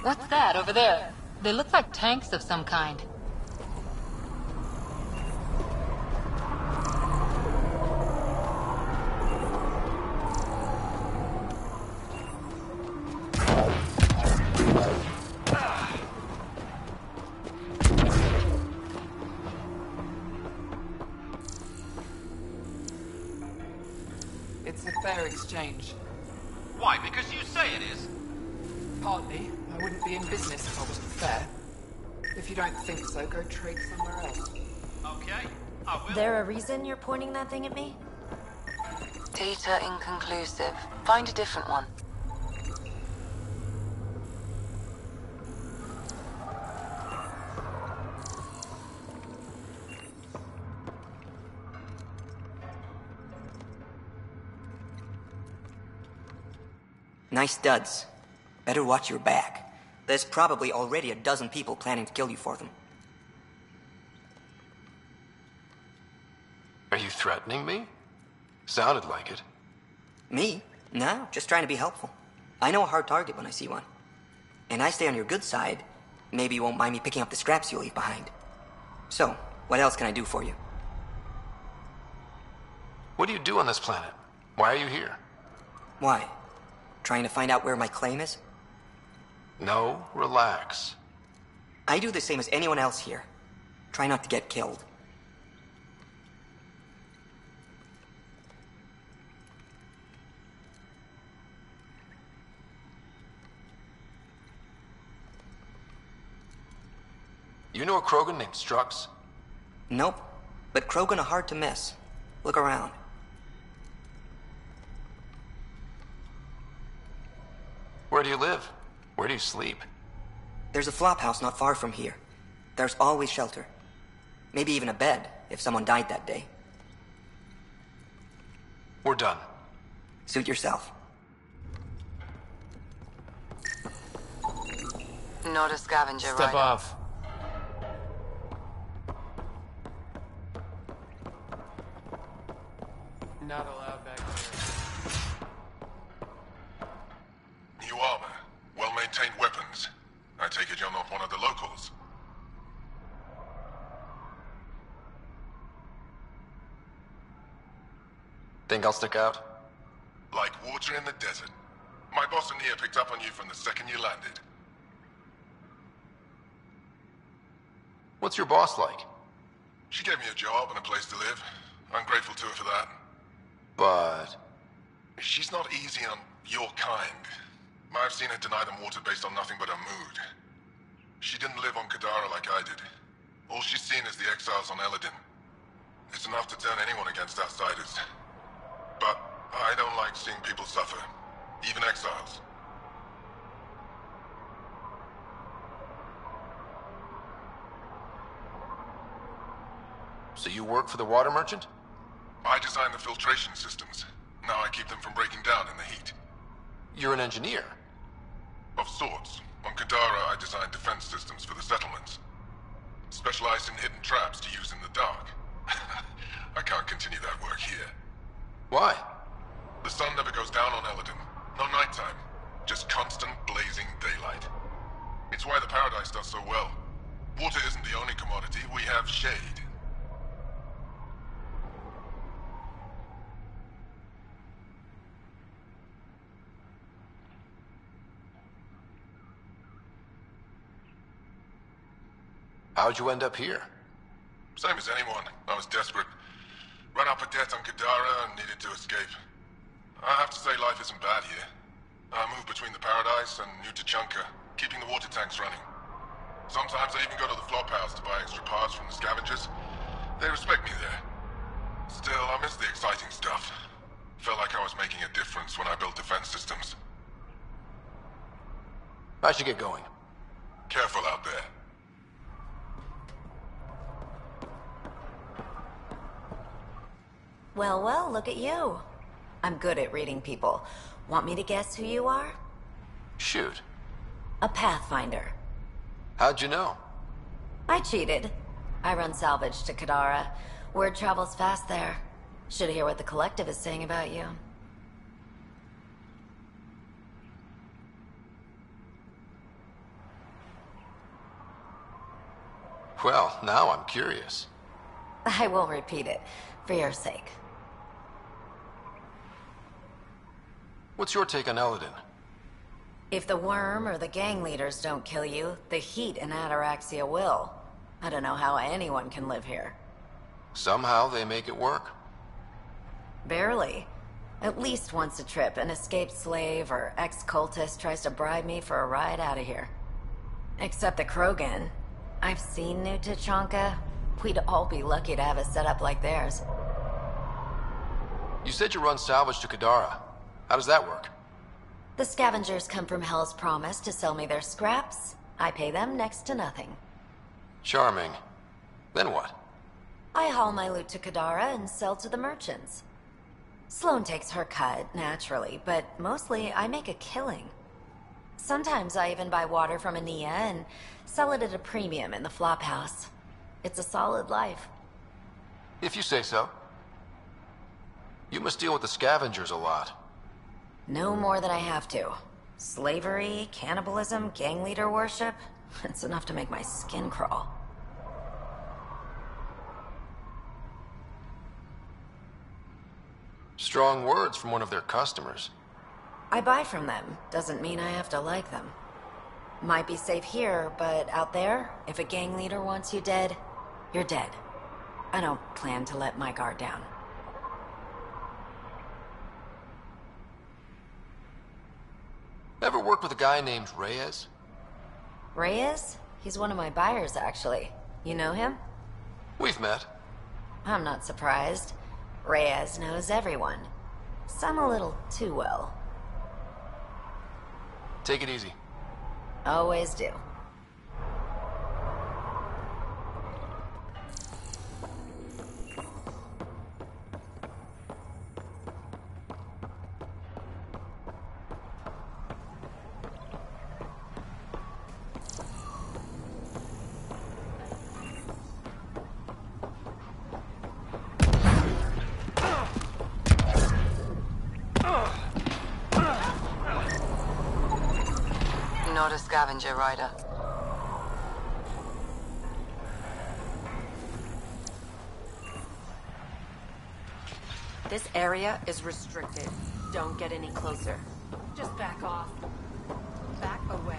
What's that over there? They look like tanks of some kind. It's a fair exchange. Why? Because you say it is? Partly. I wouldn't be in business if I wasn't fair. If you don't think so, go trade somewhere else. Okay, I will. There a reason you're pointing that thing at me? Data inconclusive. Find a different one. Nice studs. Better watch your back. There's probably already a dozen people planning to kill you for them. Are you threatening me? Sounded like it. Me? No, just trying to be helpful. I know a hard target when I see one. And I stay on your good side. Maybe you won't mind me picking up the scraps you leave behind. So, what else can I do for you? What do you do on this planet? Why are you here? Why? Trying to find out where my claim is? No, relax. I do the same as anyone else here. Try not to get killed. You know a Krogan named Strux? Nope. But Krogan are hard to miss. Look around. Where do you live? Where do you sleep? There's a flophouse not far from here. There's always shelter. Maybe even a bed, if someone died that day. We're done. Suit yourself. Not a scavenger, Step right? off. Not allowed back there. New armor, well-maintained weapons. I take it you're not one of the locals. Think I'll stick out? Like water in the desert. My boss in here picked up on you from the second you landed. What's your boss like? She gave me a job and a place to live. I'm grateful to her for that. But... She's not easy on your kind. I've seen her deny them water based on nothing but her mood. She didn't live on Kadara like I did. All she's seen is the exiles on Eladin. It's enough to turn anyone against outsiders. But I don't like seeing people suffer, even exiles. So you work for the water merchant? I designed the filtration systems. Now I keep them from breaking down in the heat. You're an engineer. Of sorts. On Kadara, I designed defense systems for the settlements. Specialized in hidden traps to use in the dark. I can't continue that work here. Why? The sun never goes down on Eladin. No nighttime. Just constant blazing daylight. It's why the Paradise does so well. Water isn't the only commodity. We have shade. How'd you end up here? Same as anyone. I was desperate. Ran up a debt on Kadara and needed to escape. I have to say life isn't bad here. I move between the Paradise and New Tachanka, keeping the water tanks running. Sometimes I even go to the flop house to buy extra parts from the scavengers. They respect me there. Still, I miss the exciting stuff. Felt like I was making a difference when I built defense systems. I should get going. Careful out there. Well, well, look at you. I'm good at reading people. Want me to guess who you are? Shoot. A Pathfinder. How'd you know? I cheated. I run salvage to Kadara. Word travels fast there. Should hear what the Collective is saying about you. Well, now I'm curious. I won't repeat it, for your sake. What's your take on Eladin? If the worm or the gang leaders don't kill you, the heat in Ataraxia will. I don't know how anyone can live here. Somehow they make it work. Barely. At least once a trip, an escaped slave or ex-cultist tries to bribe me for a ride out of here. Except the Krogan. I've seen New Tachanka. We'd all be lucky to have a setup like theirs. You said you run salvage to Kadara. How does that work? The scavengers come from Hell's Promise to sell me their scraps. I pay them next to nothing. Charming. Then what? I haul my loot to Kadara and sell to the merchants. Sloane takes her cut, naturally, but mostly I make a killing. Sometimes I even buy water from Ania and sell it at a premium in the flop house. It's a solid life. If you say so. You must deal with the scavengers a lot. No more than I have to. Slavery, cannibalism, gang leader worship. It's enough to make my skin crawl. Strong words from one of their customers. I buy from them. Doesn't mean I have to like them. Might be safe here, but out there, if a gang leader wants you dead, you're dead. I don't plan to let my guard down. Ever worked with a guy named Reyes? Reyes? He's one of my buyers, actually. You know him? We've met. I'm not surprised. Reyes knows everyone. Some a little too well. Take it easy. Always do. scavenger rider. This area is restricted. Don't get any closer. Just back off. Back away.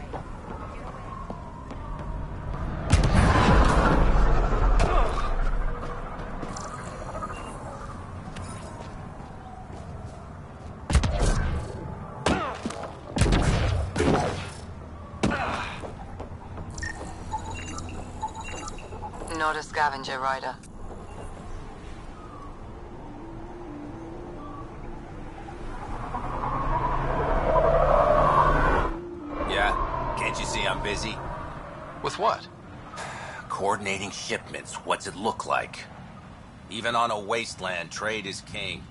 Not a scavenger rider. Yeah? Can't you see I'm busy? With what? Coordinating shipments. What's it look like? Even on a wasteland, trade is king.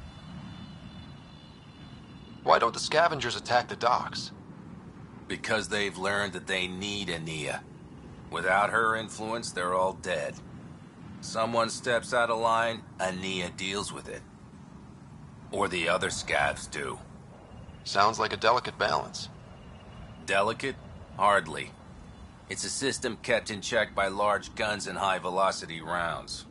Why don't the scavengers attack the docks? Because they've learned that they need Ania. Without her influence, they're all dead. Someone steps out of line, Ania deals with it. Or the other scavs do. Sounds like a delicate balance. Delicate? Hardly. It's a system kept in check by large guns and high-velocity rounds.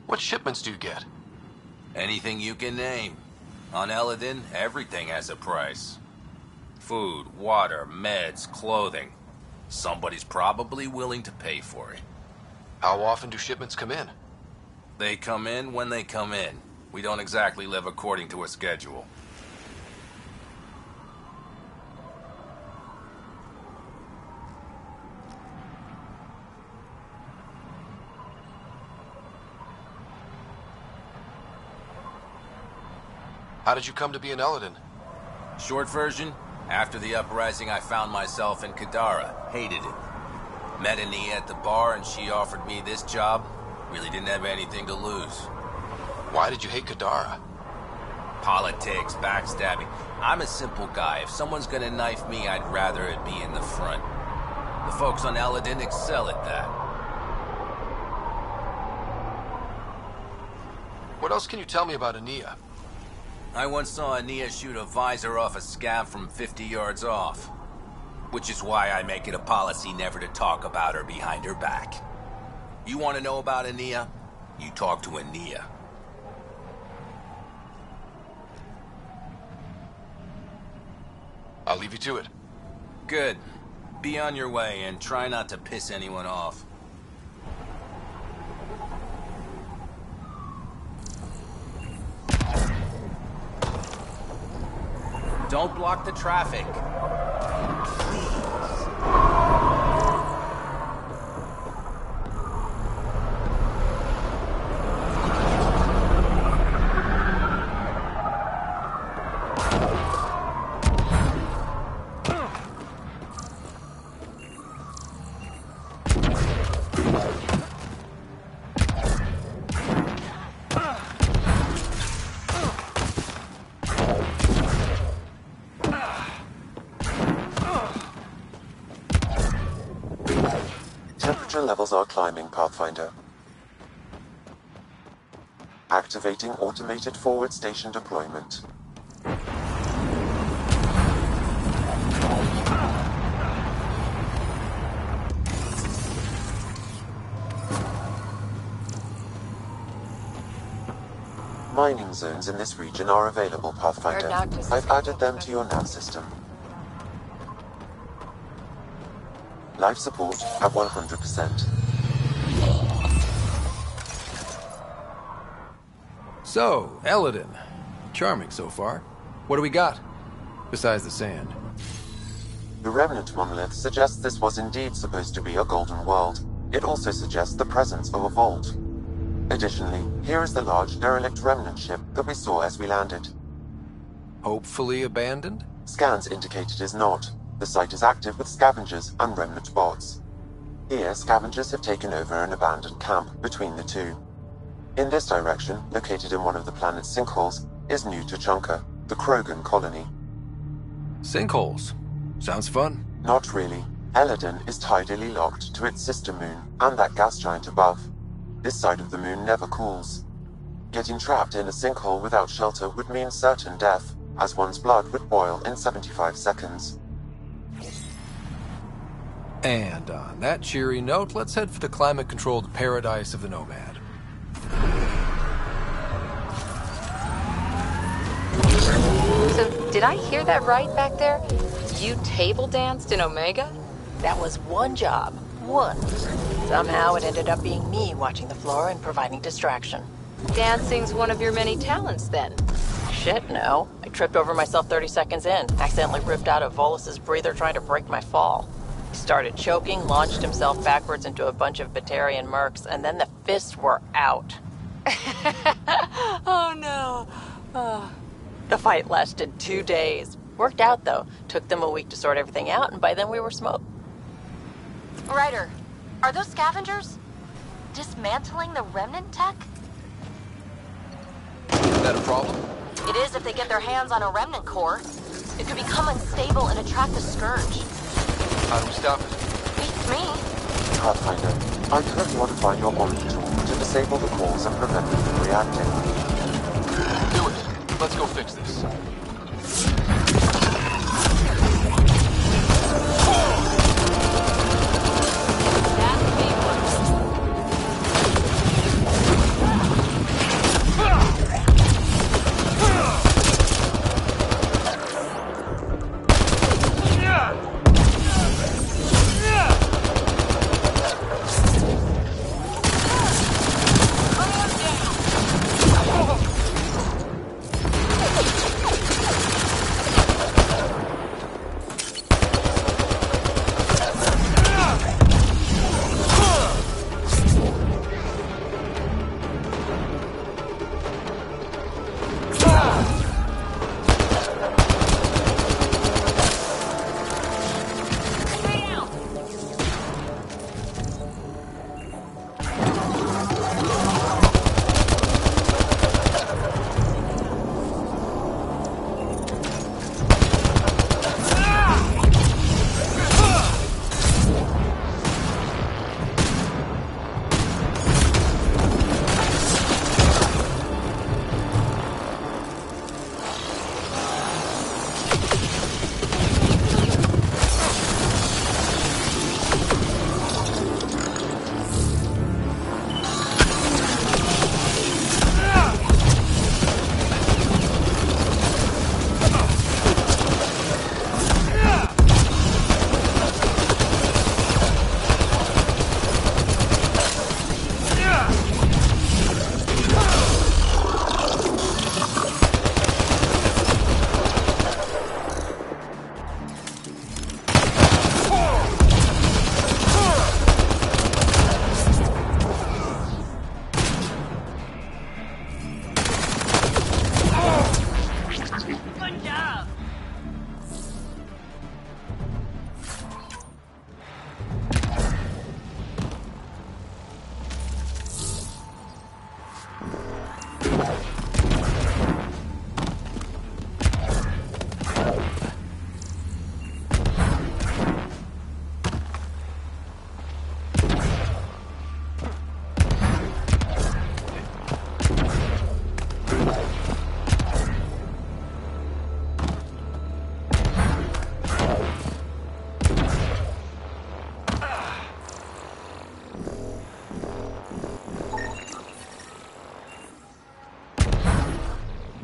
What shipments do you get? Anything you can name. On Eladin, everything has a price. Food, water, meds, clothing. Somebody's probably willing to pay for it. How often do shipments come in? They come in when they come in. We don't exactly live according to a schedule. How did you come to be an Eladin? Short version, after the uprising I found myself in Kadara. Hated it. Met Ania at the bar and she offered me this job. Really didn't have anything to lose. Why did you hate Kadara? Politics, backstabbing. I'm a simple guy. If someone's gonna knife me, I'd rather it be in the front. The folks on Eladin excel at that. What else can you tell me about Ania? I once saw Ania shoot a visor off a scav from 50 yards off. Which is why I make it a policy never to talk about her behind her back. You want to know about Ania? You talk to Ania. I'll leave you to it. Good. Be on your way and try not to piss anyone off. Don't block the traffic. Temperature levels are climbing, Pathfinder. Activating automated forward station deployment. Mining zones in this region are available, Pathfinder. I've added them to your nav system. Life support at 100%. So, Eladin. Charming so far. What do we got? Besides the sand. The remnant monolith suggests this was indeed supposed to be a golden world. It also suggests the presence of a vault. Additionally, here is the large derelict remnant ship that we saw as we landed. Hopefully abandoned? Scans indicate it is not. The site is active with scavengers and remnant bots. Here, scavengers have taken over an abandoned camp between the two. In this direction, located in one of the planet's sinkholes, is New Tuchanka, the Krogan colony. Sinkholes. Sounds fun. Not really. Eladon is tidally locked to its sister moon and that gas giant above. This side of the moon never cools. Getting trapped in a sinkhole without shelter would mean certain death, as one's blood would boil in 75 seconds. And on that cheery note, let's head for the climate-controlled paradise of the Nomad. So, did I hear that right back there? You table danced in Omega? That was one job. One. Somehow it ended up being me watching the floor and providing distraction. Dancing's one of your many talents, then. Shit, no. I tripped over myself 30 seconds in, accidentally ripped out a Volus's breather trying to break my fall. He started choking, launched himself backwards into a bunch of Batarian mercs, and then the fists were out. Oh, no. The fight lasted 2 days. Worked out, though. Took them a week to sort everything out, and by then we were smoked. Ryder, are those scavengers dismantling the remnant tech? Is that a problem? It is if they get their hands on a remnant core. It could become unstable and attract the Scourge. How do we stop it? Beats me. Pathfinder, I could modify your bonding tool to disable the cores and prevent them from reacting. Do it. Let's go fix this.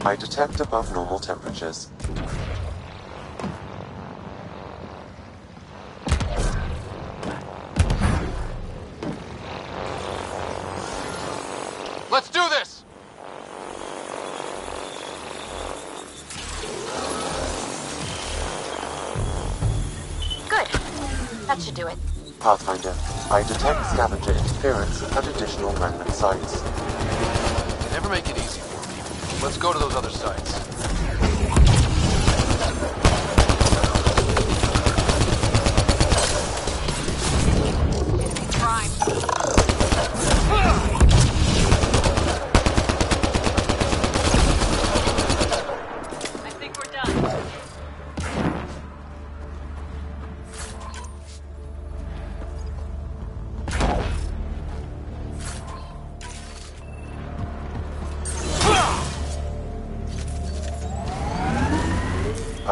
I detect above normal temperatures. Let's do this! Good. That should do it. Pathfinder, I detect scavenger interference at additional remnant sites. Never make it easy for me. Let's go to those other sites.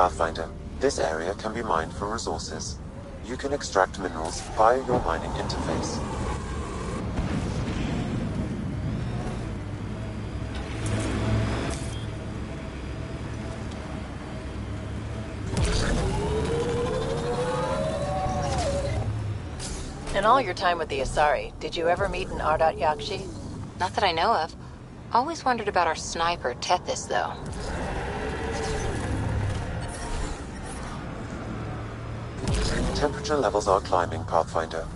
Pathfinder, this area can be mined for resources. You can extract minerals via your mining interface. In all your time with the Asari, did you ever meet an Ardat Yakshi? Not that I know of. Always wondered about our sniper, Tethys, though. Temperature levels are climbing, Pathfinder.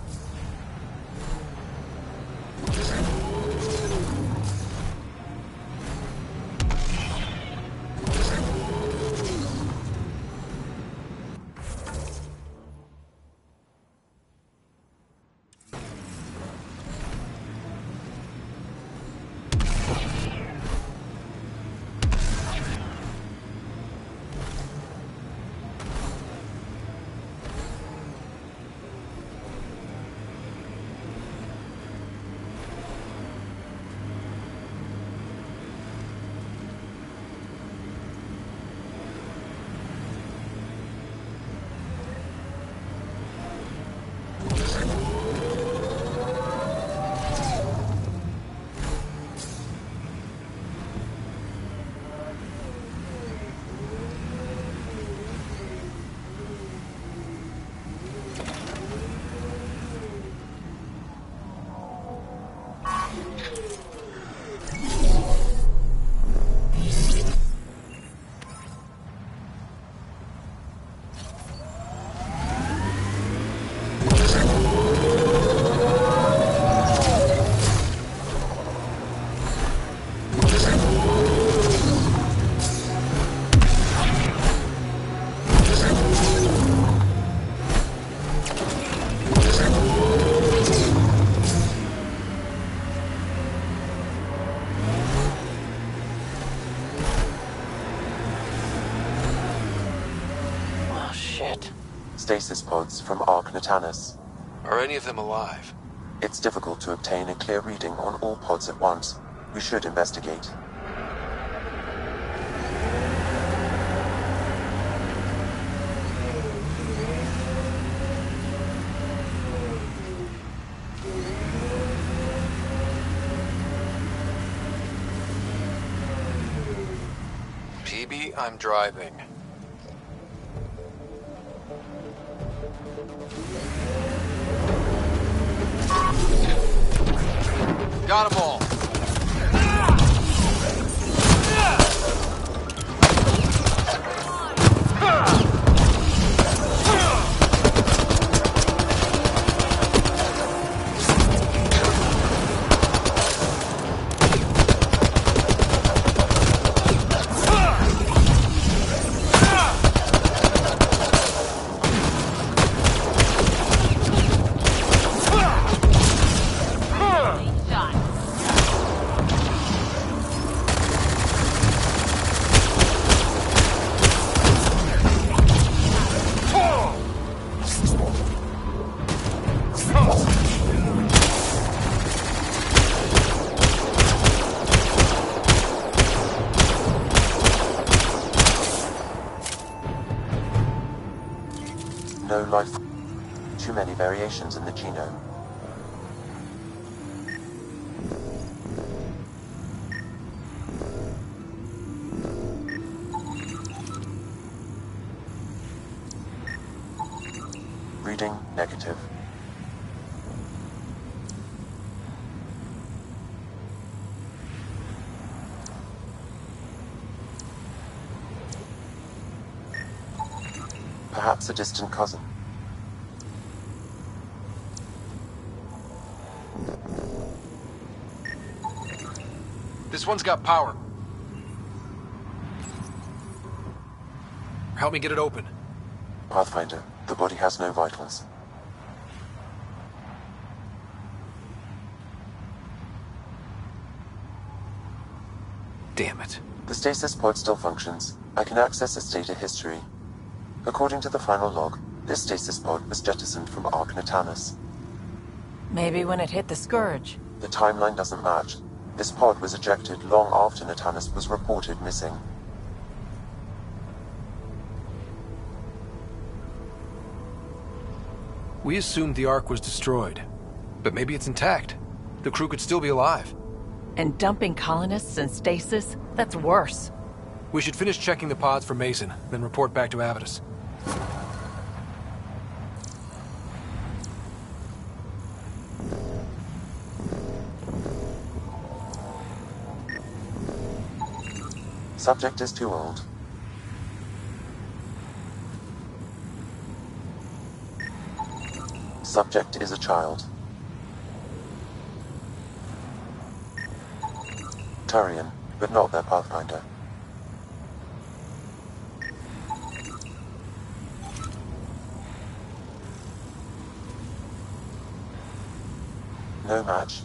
Stasis pods from Ark Natanus. Are any of them alive? It's difficult to obtain a clear reading on all pods at once. We should investigate. PB, I'm driving. Got 'em all. No life. Too many variations in the genome. Reading negative. Perhaps a distant cousin. This one's got power. Help me get it open. Pathfinder, the body has no vitals. Damn it. The stasis pod still functions. I can access its data history. According to the final log, this stasis pod was jettisoned from Ark Natanus. Maybe when it hit the Scourge. The timeline doesn't match. This pod was ejected long after Natanus was reported missing. We assumed the Ark was destroyed, but maybe it's intact. The crew could still be alive. And dumping colonists in stasis? That's worse. We should finish checking the pods for Mason, then report back to Avidus. Subject is too old. Subject is a child. Turian, but not their Pathfinder. No match.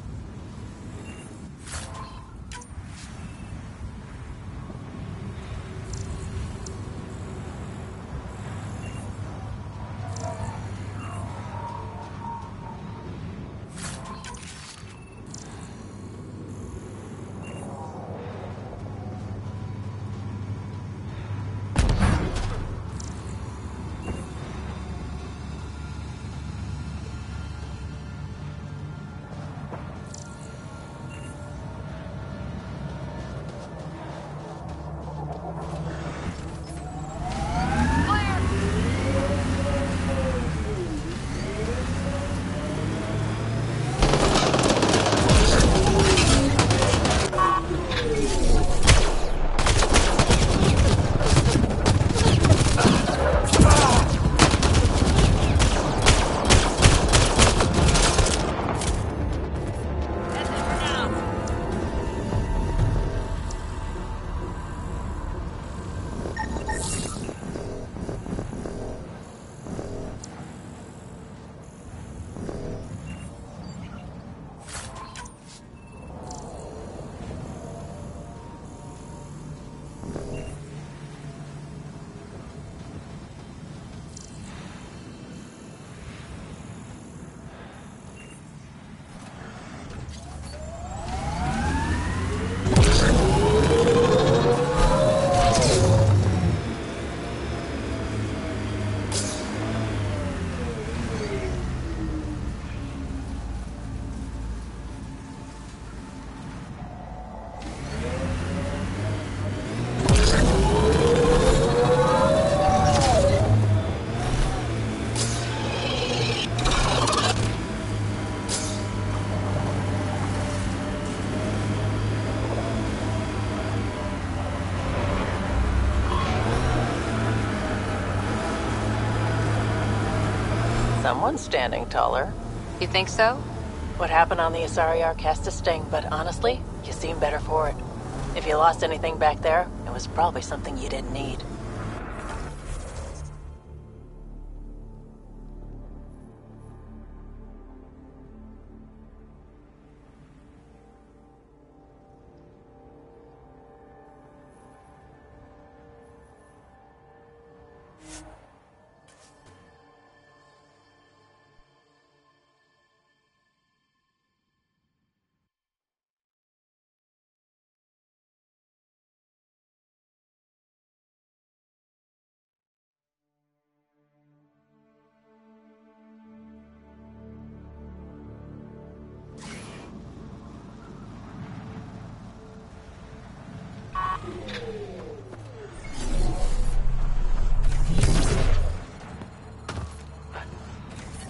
Someone's standing taller. You think so? What happened on the Asari Ark has to sting, but honestly, you seem better for it. If you lost anything back there, it was probably something you didn't need.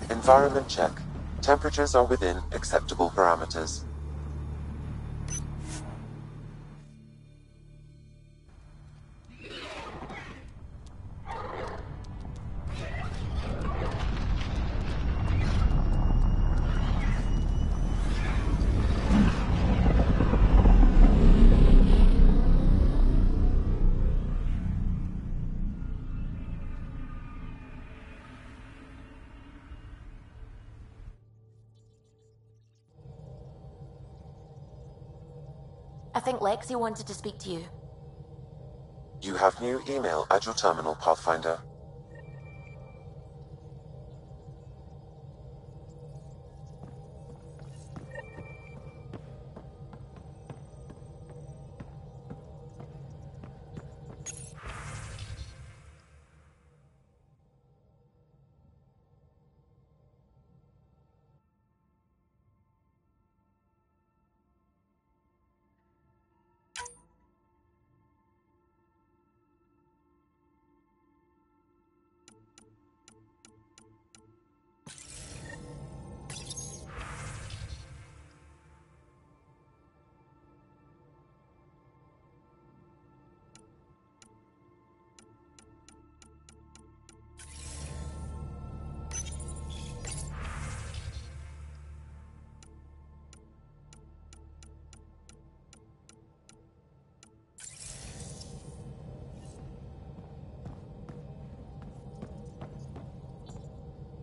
Environment check. Temperatures are within acceptable parameters. I think Lexi wanted to speak to you. You have new email at your terminal, Pathfinder.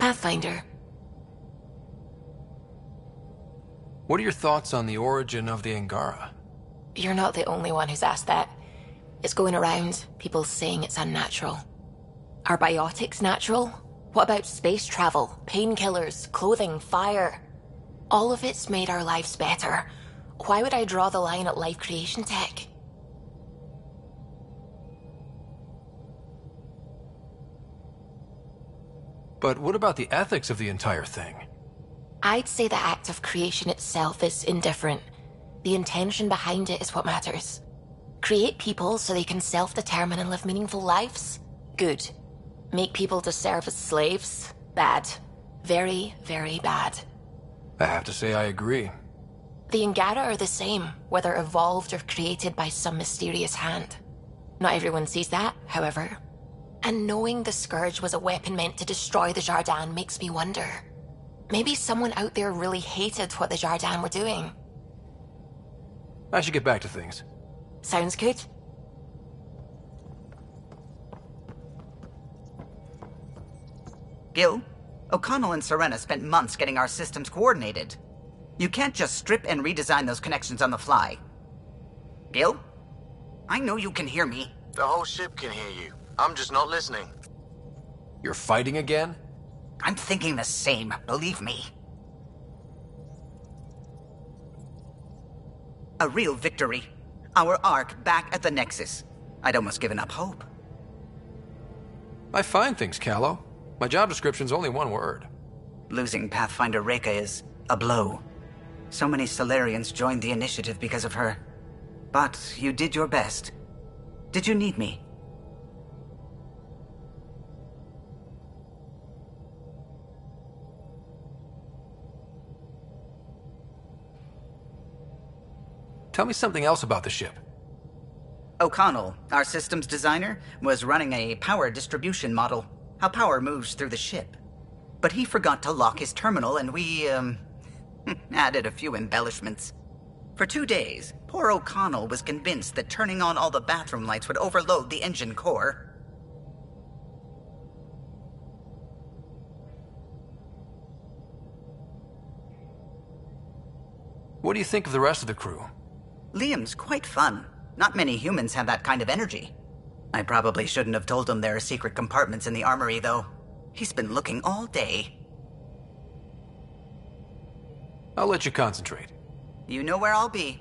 Pathfinder. What are your thoughts on the origin of the Angara? You're not the only one who's asked that. It's going around, people saying it's unnatural. Are biotics natural? What about space travel, painkillers, clothing, fire? All of it's made our lives better. Why would I draw the line at life creation tech? But what about the ethics of the entire thing? I'd say the act of creation itself is indifferent. The intention behind it is what matters. Create people so they can self-determine and live meaningful lives? Good. Make people to serve as slaves? Bad. Very, very bad. I have to say I agree. The Angara are the same, whether evolved or created by some mysterious hand. Not everyone sees that, however. And knowing the Scourge was a weapon meant to destroy the Jardin makes me wonder. Maybe someone out there really hated what the Jardin were doing. I should get back to things. Sounds good. Gil, O'Connell and Serena spent months getting our systems coordinated. You can't just strip and redesign those connections on the fly. Gil? I know you can hear me. The whole ship can hear you. I'm just not listening. You're fighting again? I'm thinking the same, believe me. A real victory. Our Ark back at the Nexus. I'd almost given up hope. I find things, Callow. My job description's only one word. Losing Pathfinder Reka is a blow. So many Solarians joined the initiative because of her. But you did your best. Did you need me? Tell me something else about the ship. O'Connell, our systems designer, was running a power distribution model, how power moves through the ship. But he forgot to lock his terminal and we, added a few embellishments. For 2 days, poor O'Connell was convinced that turning on all the bathroom lights would overload the engine core. What do you think of the rest of the crew? Liam's quite fun. Not many humans have that kind of energy. I probably shouldn't have told him there are secret compartments in the armory, though. He's been looking all day. I'll let you concentrate. You know where I'll be.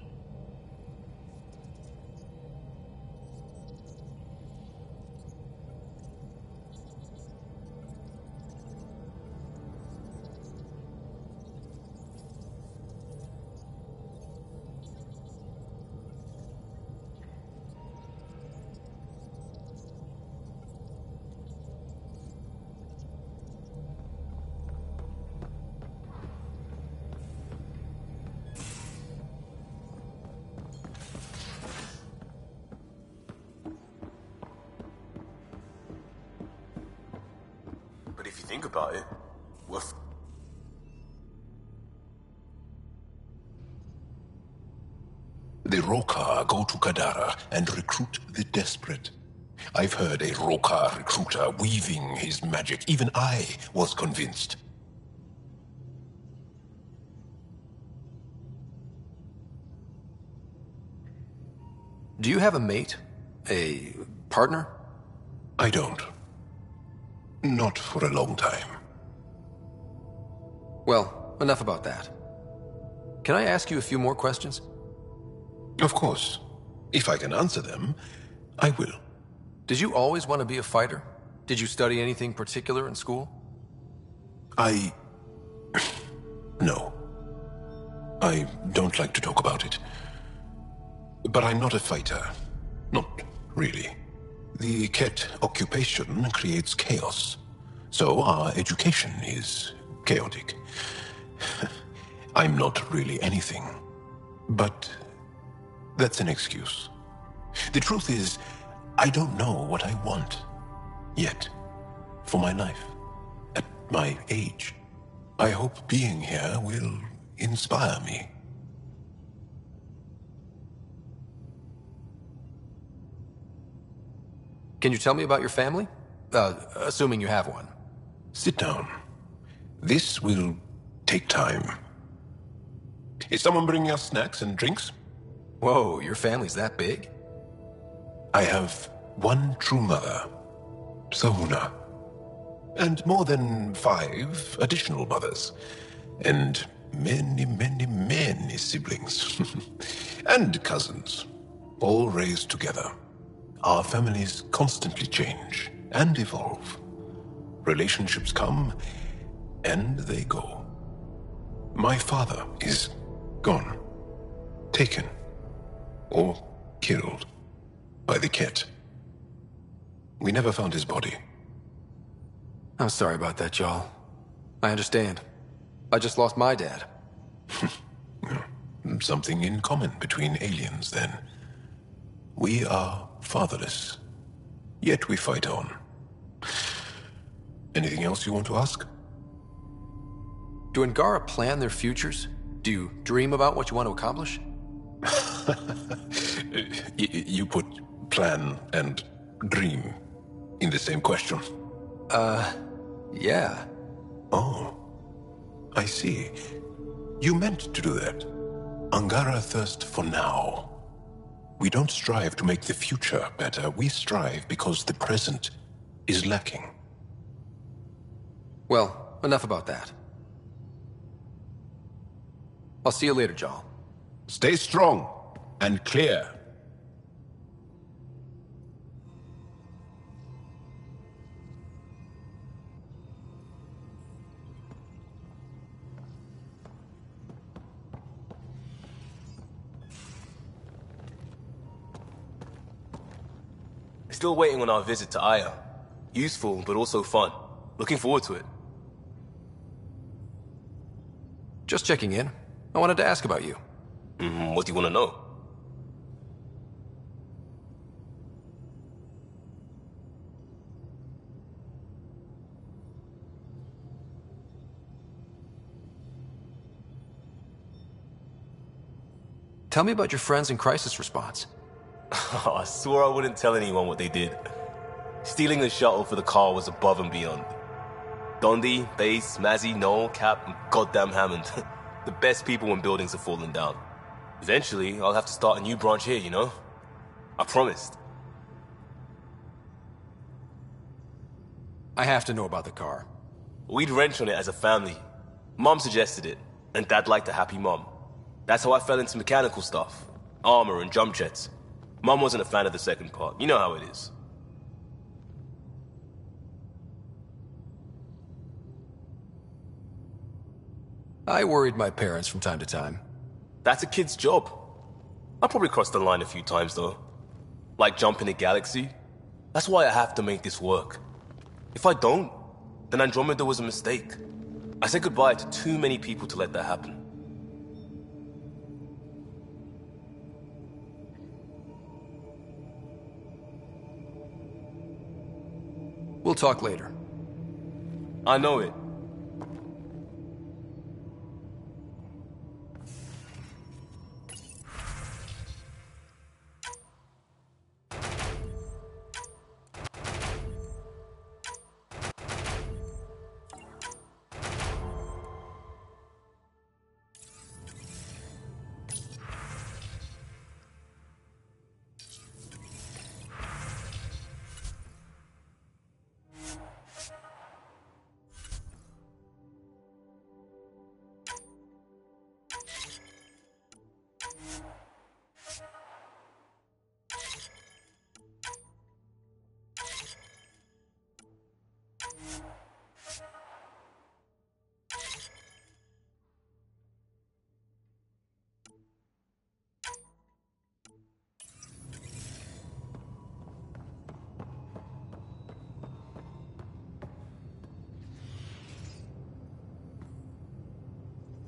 But if you think about it, The Roka go to Kadara and recruit the desperate. I've heard a Roka recruiter weaving his magic. Even I was convinced. Do you have a mate? A partner? I don't. Not for a long time. Well, enough about that. Can I ask you a few more questions? Of course. If I can answer them, I will. Did you always want to be a fighter? Did you study anything particular in school? No. I don't like to talk about it. But I'm not a fighter. Not really. The Ket occupation creates chaos. So our education is chaotic. I'm not really anything. But that's an excuse. The truth is, I don't know what I want. Yet. For my life. At my age. I hope being here will inspire me. Can you tell me about your family? Assuming you have one. Sit down. This will take time. Is someone bringing us snacks and drinks? Whoa, your family's that big? I have one true mother, Sahuna, and more than 5 additional mothers, and many, many, many siblings, and cousins, all raised together. Our families constantly change and evolve. Relationships come and they go. My father is gone, taken, or killed by the Ket. We never found his body. I'm sorry about that, Jarl. I understand. I just lost my dad. Something in common between aliens, then. We are fatherless, yet we fight on. Anything else you want to ask? Do Angara plan their futures? Do you dream about what you want to accomplish? You put plan and dream in the same question. Yeah. Oh, I see. You meant to do that. Angara thirst for now. We don't strive to make the future better. We strive because the present is lacking. Well, enough about that. I'll see you later, Jarl. Stay strong and clear. Still waiting on our visit to Aya. Useful, but also fun. Looking forward to it. Just checking in. I wanted to ask about you. What do you want to know? Tell me about your friends in crisis response. I swore I wouldn't tell anyone what they did. Stealing the shuttle for the car was above and beyond. Dondi, Base, Mazzy, Noel, Cap, and goddamn Hammond. The best people when buildings are falling down. Eventually, I'll have to start a new branch here, you know? I promised. I have to know about the car. We'd wrench on it as a family. Mom suggested it, and Dad liked a happy mom. That's how I fell into mechanical stuff. Armor and jump jets. Mom wasn't a fan of the second part. You know how it is. I worried my parents from time to time. That's a kid's job. I probably crossed the line a few times, though. Like jumping a galaxy. That's why I have to make this work. If I don't, then Andromeda was a mistake. I said goodbye to too many people to let that happen. We'll talk later. I know it.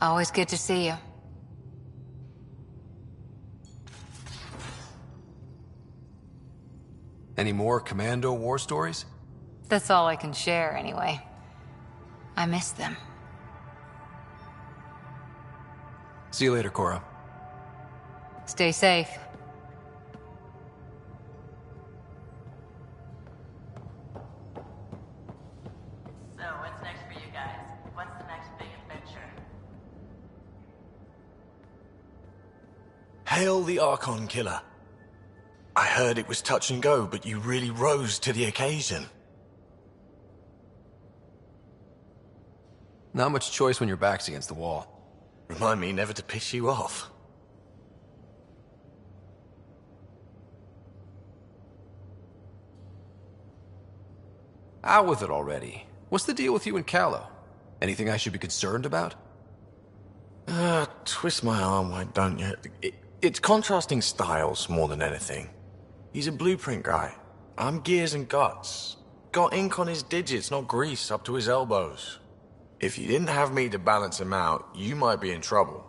Always good to see you. Any more Commando war stories? That's all I can share, anyway. I miss them. See you later, Cora. Stay safe. So, what's next for you guys? What's the Hail the Archon Killer. I heard it was touch and go, but you really rose to the occasion. Not much choice when your back's against the wall. Remind me never to piss you off. Out with it already. What's the deal with you and Callow? Anything I should be concerned about? Twist my arm, why don't you? It's contrasting styles more than anything. He's a blueprint guy. I'm gears and guts. Got ink on his digits, not grease up to his elbows. If you didn't have me to balance him out, you might be in trouble.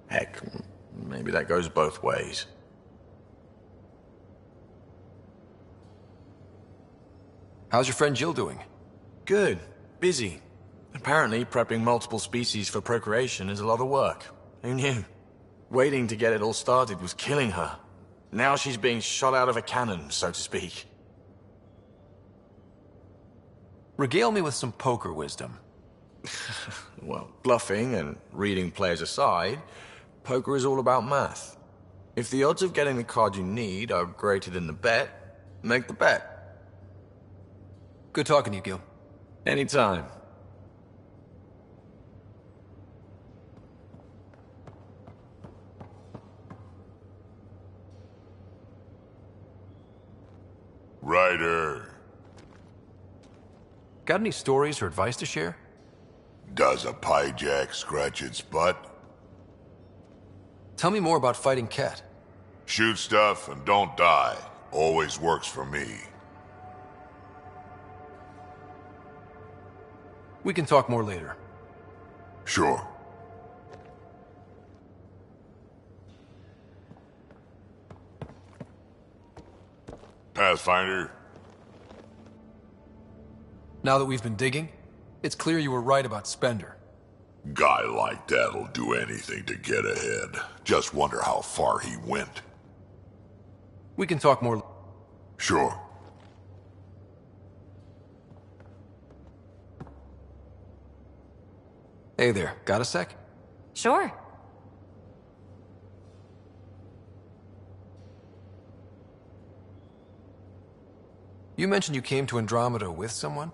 Heck, maybe that goes both ways. How's your friend Jill doing? Good. Busy. Apparently, prepping multiple species for procreation is a lot of work. Who knew? Waiting to get it all started was killing her. Now she's being shot out of a cannon, so to speak. Regale me with some poker wisdom. Well, bluffing and reading players aside, poker is all about math. If the odds of getting the card you need are greater than the bet, make the bet. Good talking to you, Gil. Anytime. Ryder. Got any stories or advice to share? Does a pyjak scratch its butt? Tell me more about fighting Ket. Shoot stuff and don't die. Always works for me. We can talk more later. Sure. Pathfinder. Now that we've been digging, it's clear you were right about Spender. Guy like that'll do anything to get ahead. Just wonder how far he went. We can talk more. Sure. Hey there, got a sec? Sure. You mentioned you came to Andromeda with someone?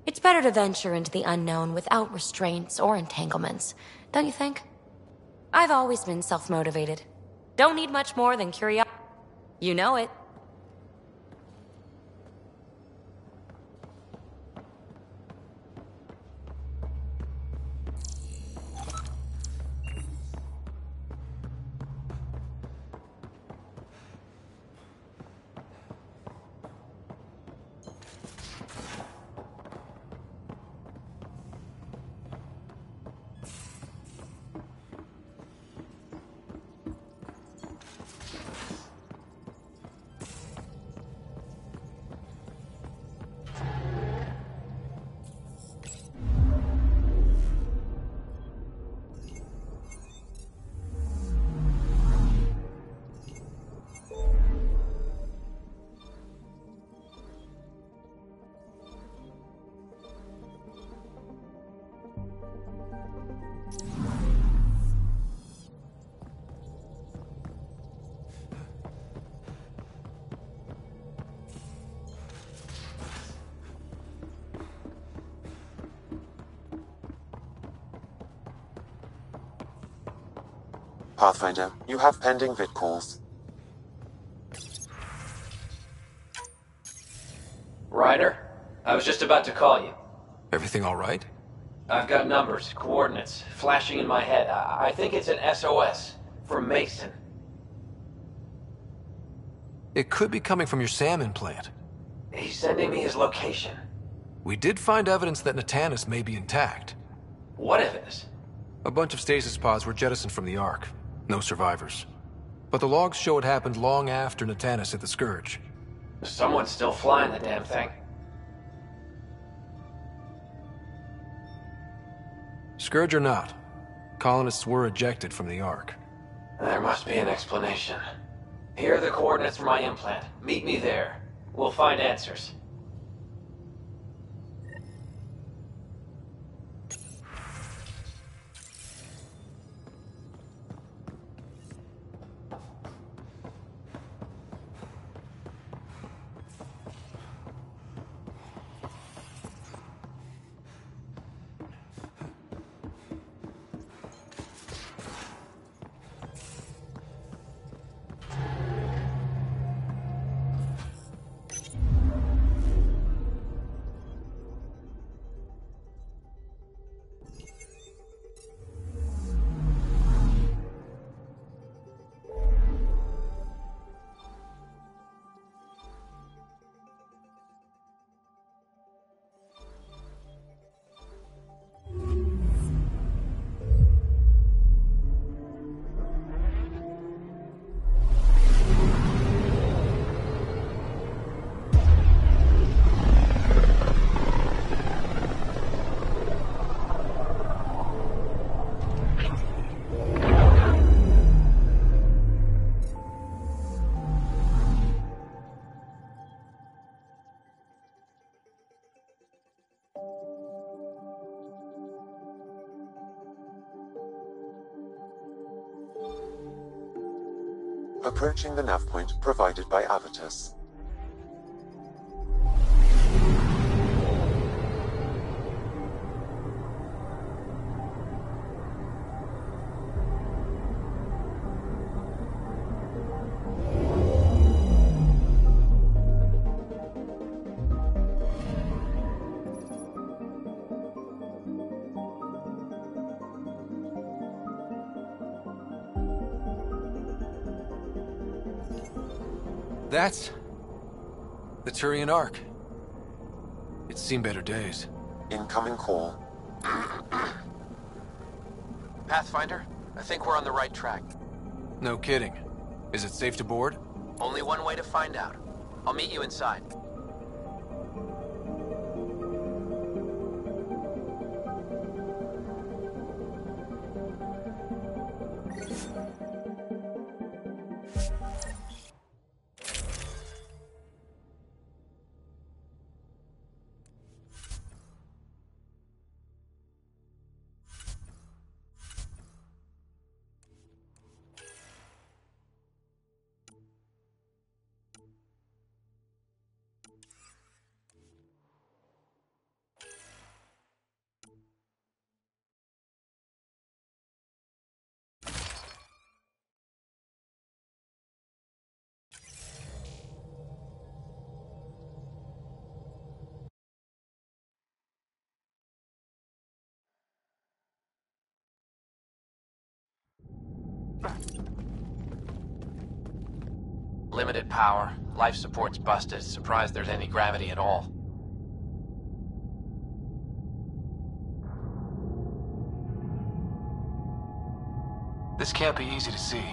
It's better to venture into the unknown without restraints or entanglements, don't you think? I've always been self-motivated. Don't need much more than curiosity. You know it. Pathfinder, you have pending vid calls. Ryder, I was just about to call you. Everything all right? I've got numbers, coordinates, flashing in my head. I think it's an SOS from Mason. It could be coming from your salmon plant. He's sending me his location. We did find evidence that Natanus may be intact. What evidence? A bunch of stasis pods were jettisoned from the Ark. No survivors. But the logs show it happened long after Natanus hit the Scourge. Someone's still flying the damn thing. Scourge or not, colonists were ejected from the Ark. There must be an explanation. Here are the coordinates for my implant. Meet me there. We'll find answers. Approaching the nav point provided by Avitus. That's the Turian Ark. It's seen better days. Incoming call. Pathfinder, I think we're on the right track. No kidding. Is it safe to board? Only one way to find out. I'll meet you inside. Limited power. Life support's busted. Surprised there's any gravity at all. This can't be easy to see.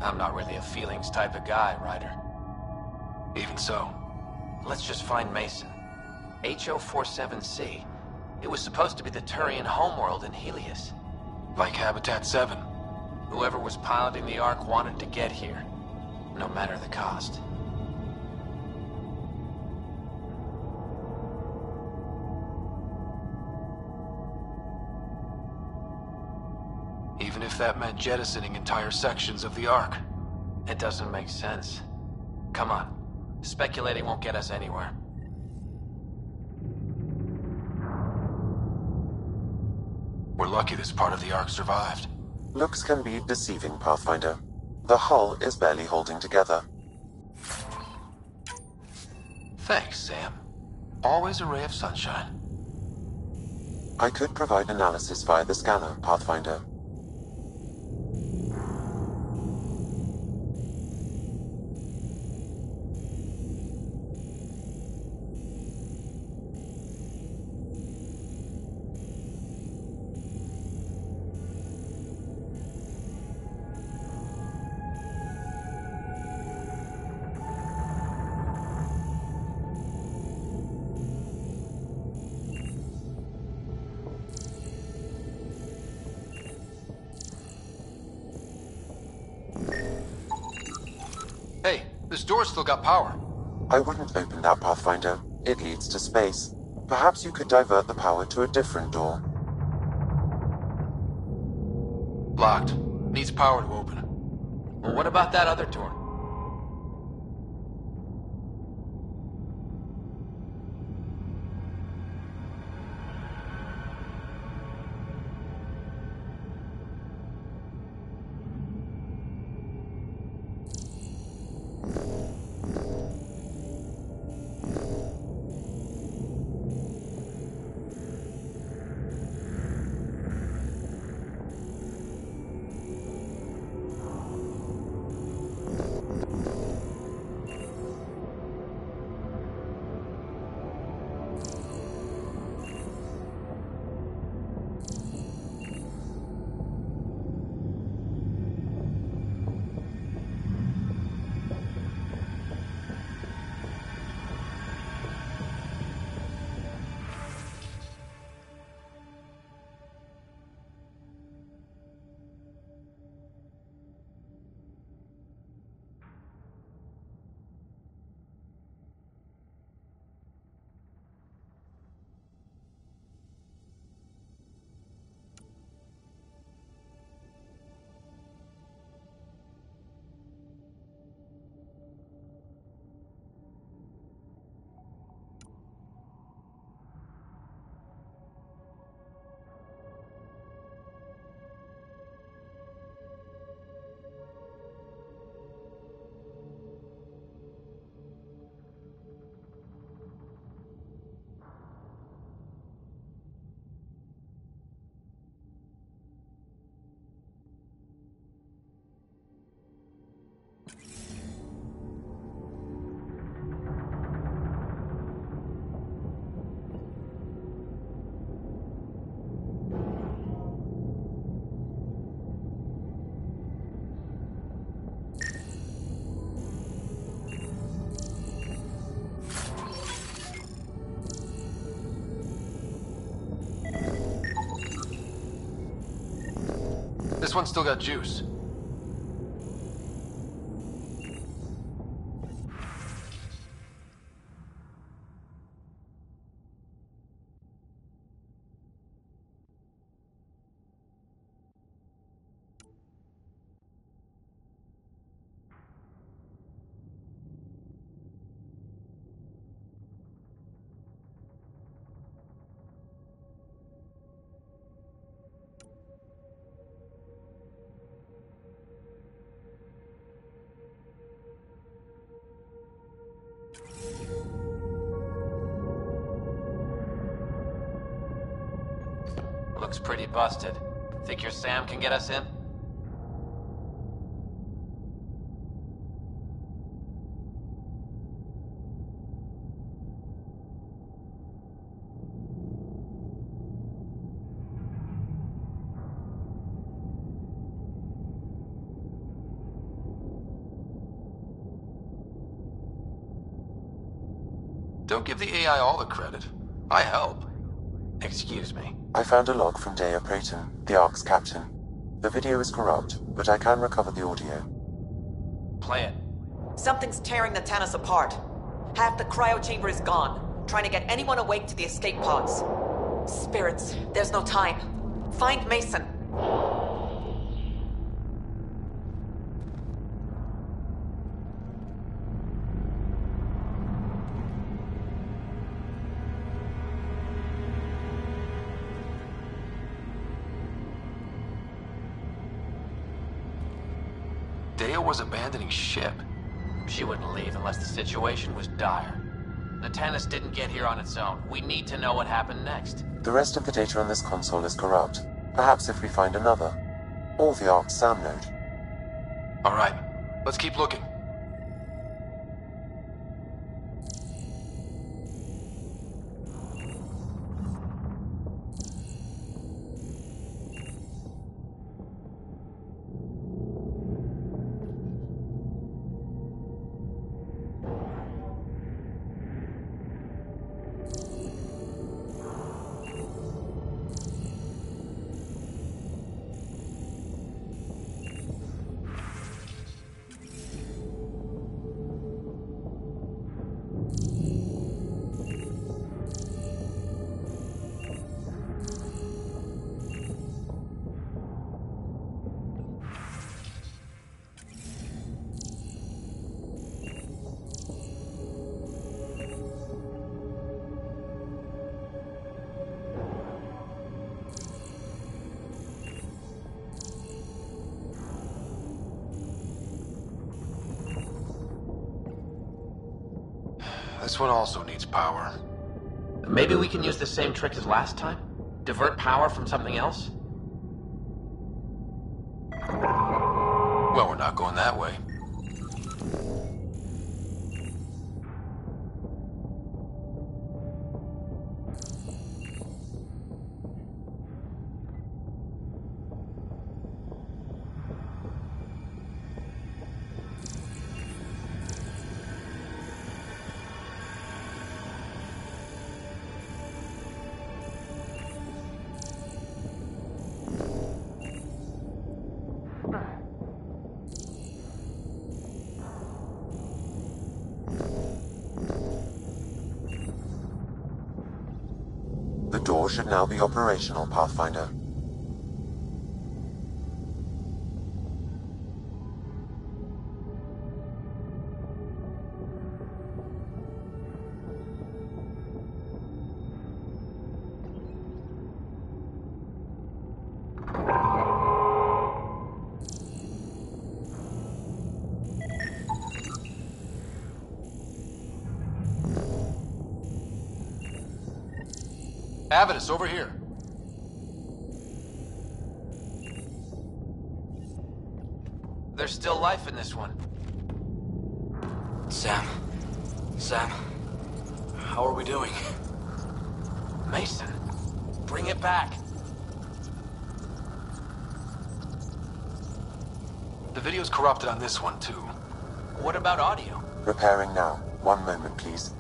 I'm not really a feelings type of guy, Ryder. Even so. Let's just find Mason. HO47C. It was supposed to be the Turian homeworld in Helios. Like Habitat 7. Whoever was piloting the Ark wanted to get here. No matter the cost. Even if that meant jettisoning entire sections of the Ark. It doesn't make sense. Come on. Speculating won't get us anywhere. We're lucky this part of the Ark survived. Looks can be deceiving, Pathfinder. The hull is barely holding together. Thanks, Sam. Always a ray of sunshine. I could provide analysis via the scanner, Pathfinder. Hey, this door's still got power. I wouldn't open that, Pathfinder. It leads to space. Perhaps you could divert the power to a different door. Locked. Needs power to open. Well, what about that other door? This one's still got juice. Looks pretty busted. Think your Sam can get us in? Don't give the AI all the credit. I help. Excuse me. I found a log from Dea Prayton, the Ark's captain. The video is corrupt, but I can recover the audio. Play it. Something's tearing the Tannis apart. Half the cryo chamber is gone, trying to get anyone awake to the escape pods. Spirits, there's no time. Find Mason. Dea was abandoning ship. She wouldn't leave unless the situation was dire. The Tannis didn't get here on its own. We need to know what happened next. The rest of the data on this console is corrupt. Perhaps if we find another. Or the Ark's SAM node. Alright, let's keep looking. This one also needs power. Maybe we can use the same trick as last time? Divert power from something else? Well, we're not going that way. The door should now be operational, Pathfinder. Avidus, over here. There's still life in this one. Sam, how are we doing? Mason, bring it back. The video's corrupted on this one, too. What about audio? Repairing now. One moment, please.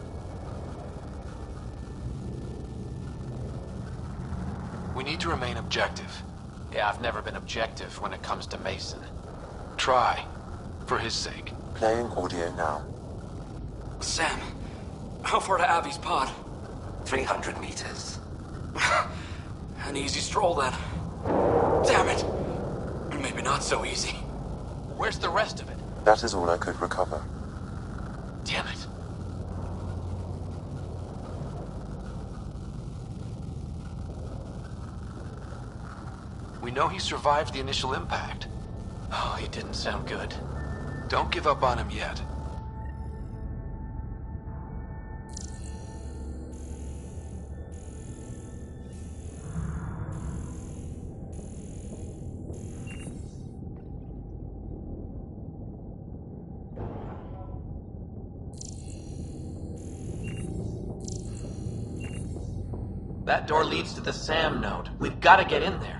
We need to remain objective. Yeah, I've never been objective when it comes to Mason. Try. For his sake. Playing audio now. Sam, how far to Abby's pod? 300 meters. An easy stroll then. Damn it! Maybe not so easy. Where's the rest of it? That is all I could recover. Damn it. We know he survived the initial impact. Oh, he didn't sound good. Don't give up on him yet. That door leads to the SAM node. We've got to get in there.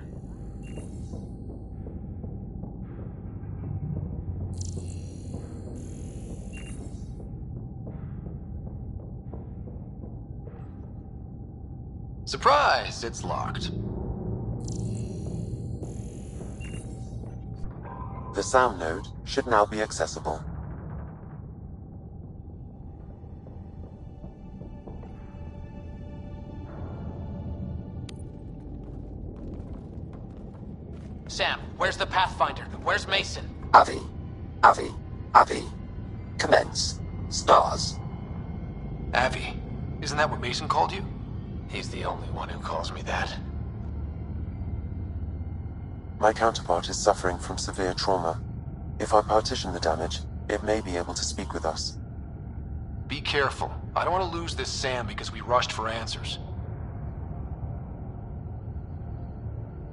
Surprise! It's locked. The SAM node should now be accessible. Sam, where's the Pathfinder? Where's Mason? Avi. Commence. Stars. Avi. Isn't that what Mason called you? He's the only one who calls me that. My counterpart is suffering from severe trauma. If I partition the damage, it may be able to speak with us. Be careful. I don't want to lose this Sam because we rushed for answers.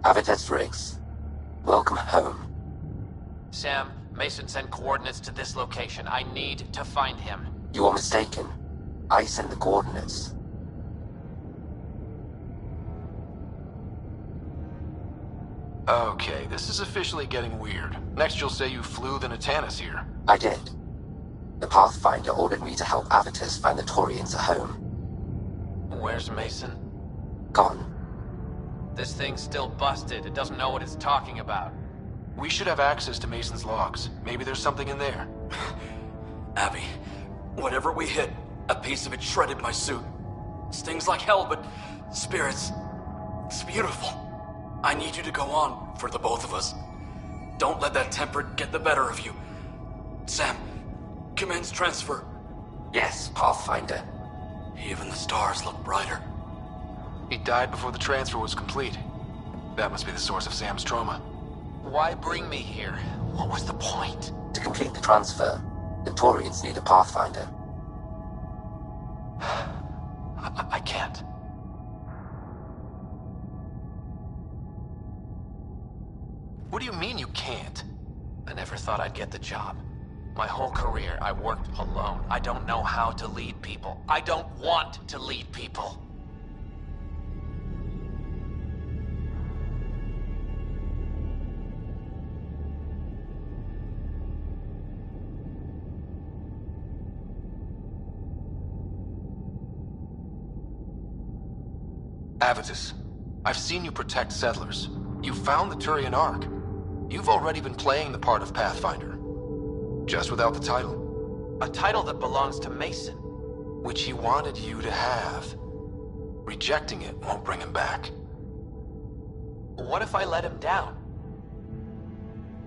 Avitus Riggs. Welcome home. Sam, Mason sent coordinates to this location. I need to find him. You are mistaken. I sent the coordinates. Okay, this is officially getting weird. Next you'll say you flew the Natanus here. I did. The Pathfinder ordered me to help Avitus find the Taurians a home. Where's Mason? Gone. This thing's still busted. It doesn't know what it's talking about. We should have access to Mason's logs. Maybe there's something in there. Abby, whatever we hit, a piece of it shredded my suit. Stings like hell, but spirits, it's beautiful. I need you to go on, for the both of us. Don't let that temper get the better of you. Sam, commence transfer. Yes, Pathfinder. Even the stars look brighter. He died before the transfer was complete. That must be the source of Sam's trauma. Why bring me here? What was the point? To complete the transfer, the Taurians need a Pathfinder. I can't. What do you mean you can't? I never thought I'd get the job. My whole career, I worked alone. I don't know how to lead people. I don't want to lead people. Avitus, I've seen you protect settlers. You found the Turian Ark. You've already been playing the part of Pathfinder. Just without the title. A title that belongs to Mason. Which he wanted you to have. Rejecting it won't bring him back. What if I let him down?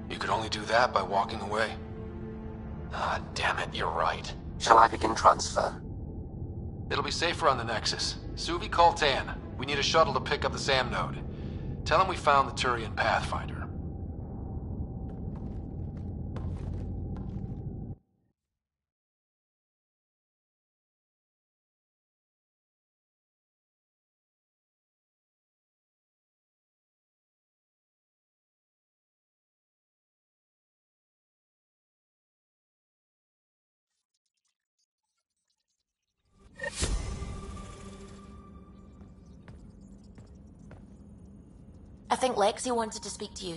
You could only do that by walking away. Ah, damn it, you're right. Shall I begin transfer? It'll be safer on the Nexus. Suvi, call Tan. We need a shuttle to pick up the SAM node. Tell him we found the Turian Pathfinder. I think Lexi wanted to speak to you.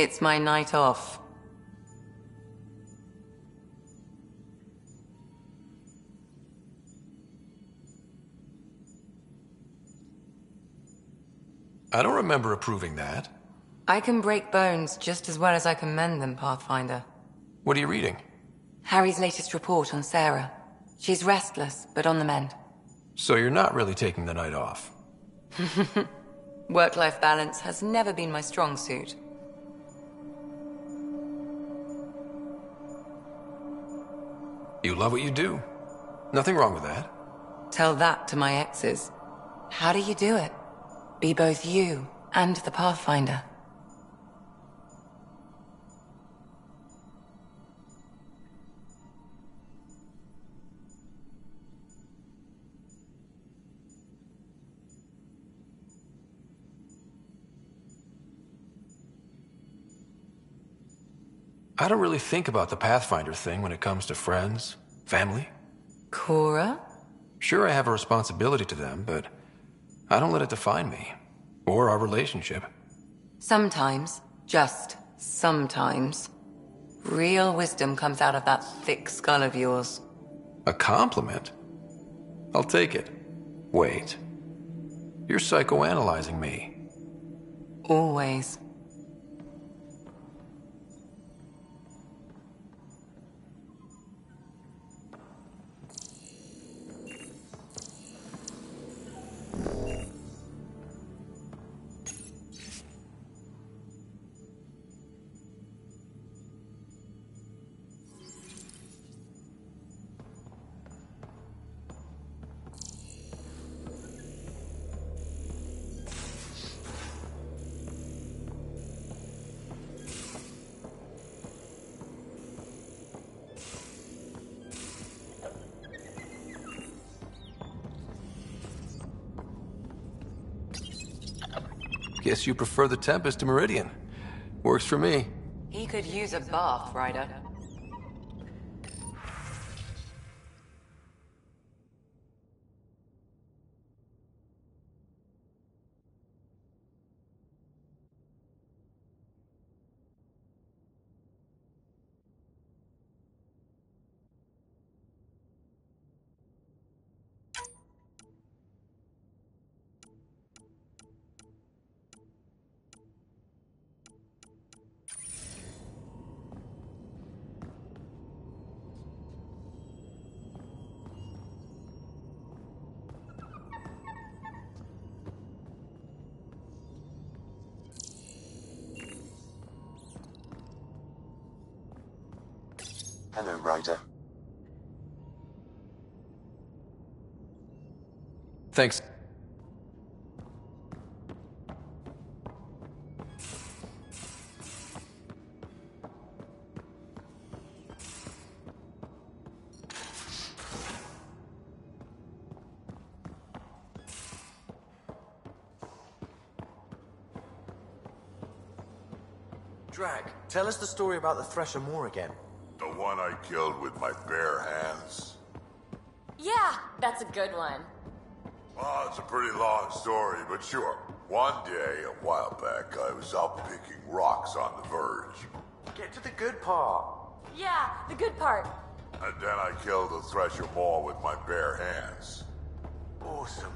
It's my night off. I don't remember approving that. I can break bones just as well as I can mend them, Pathfinder. What are you reading? Harry's latest report on Sarah. She's restless, but on the mend. So you're not really taking the night off? Work-life balance has never been my strong suit. You love what you do. Nothing wrong with that. Tell that to my exes. How do you do it? Be both you and the Pathfinder. I don't really think about the Pathfinder thing when it comes to friends, family. Cora? Sure, I have a responsibility to them, but I don't let it define me, or our relationship. Sometimes, just sometimes, real wisdom comes out of that thick skull of yours. A compliment? I'll take it. Wait. You're psychoanalyzing me. Always. Guess you prefer the Tempest to Meridian. Works for me. He could use a bath, Ryder. Hello, Ryder. Thanks. Drag, tell us the story about the Thresher Moor again. The one I killed with my bare hands? Yeah, that's a good one. Oh, it's a pretty long story, but sure. One day, a while back, I was out picking rocks on the verge. Get to the good part. Yeah, the good part. And then I killed the Thresher Maw with my bare hands. Awesome.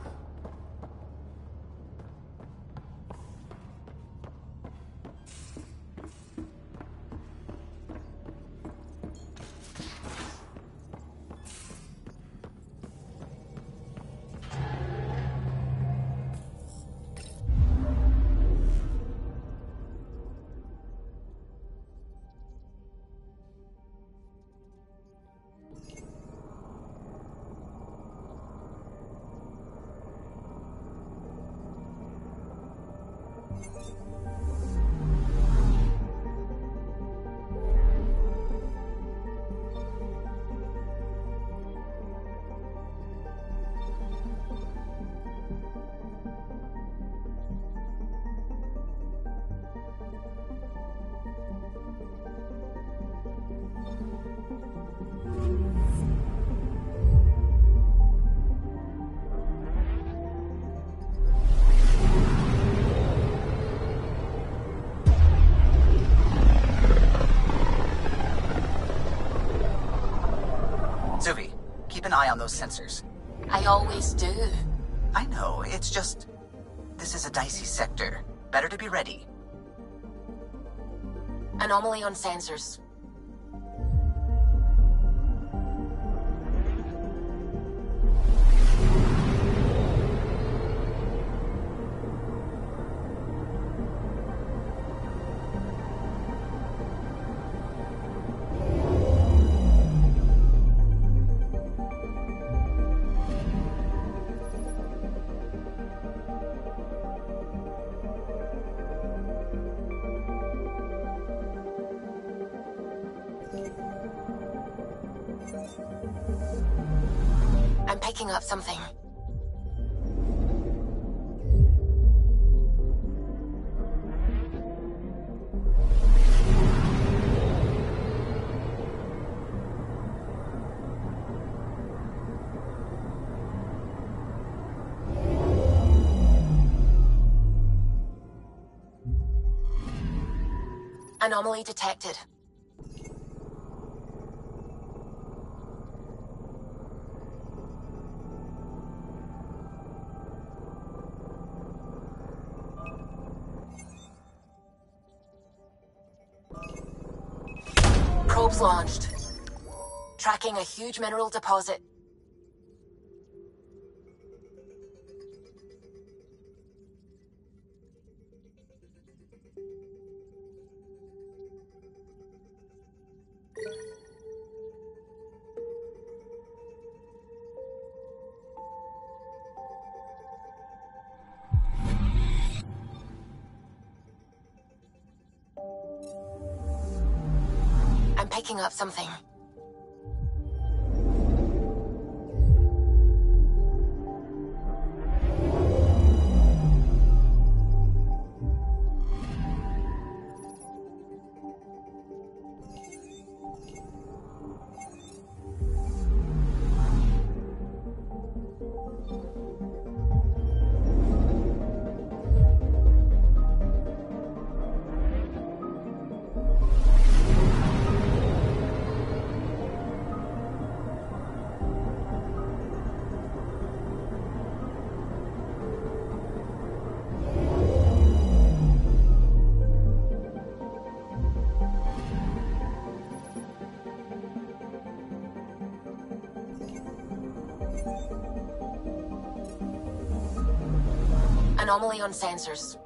keep an eye on those sensors. I always do. I know, it's just... This is a dicey sector. Better to be ready. Anomaly on sensors. I'm picking up something. Anomaly detected. Probes launched. Tracking a huge mineral deposit. I'm picking up something. Anomaly on sensors.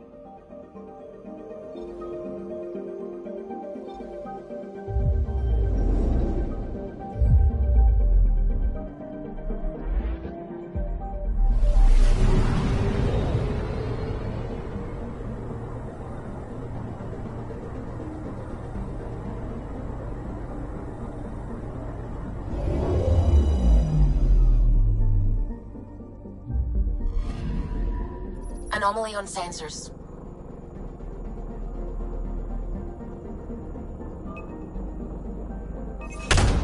Anomaly on sensors.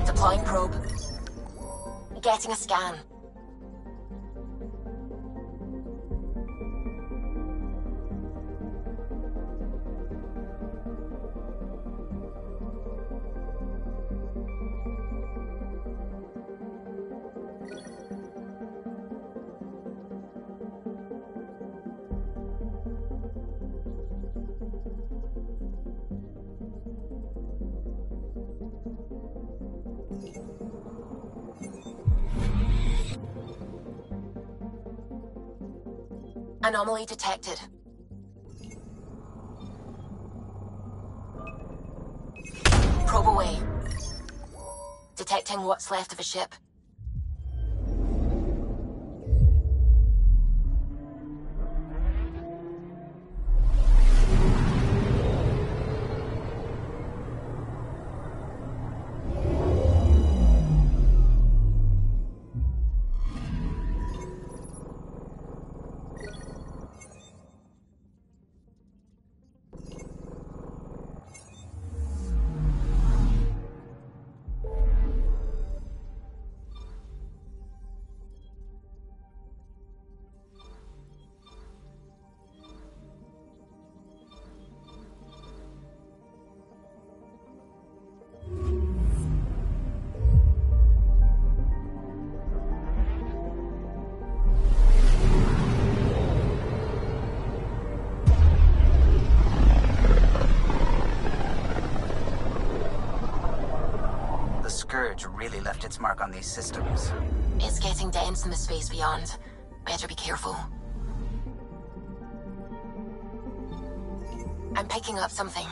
Deploying probe. Getting a scan. Anomaly detected. Probe away. Detecting what's left of a ship. Scourge really left its mark on these systems. It's getting dense in the space beyond. Better be careful. I'm picking up something.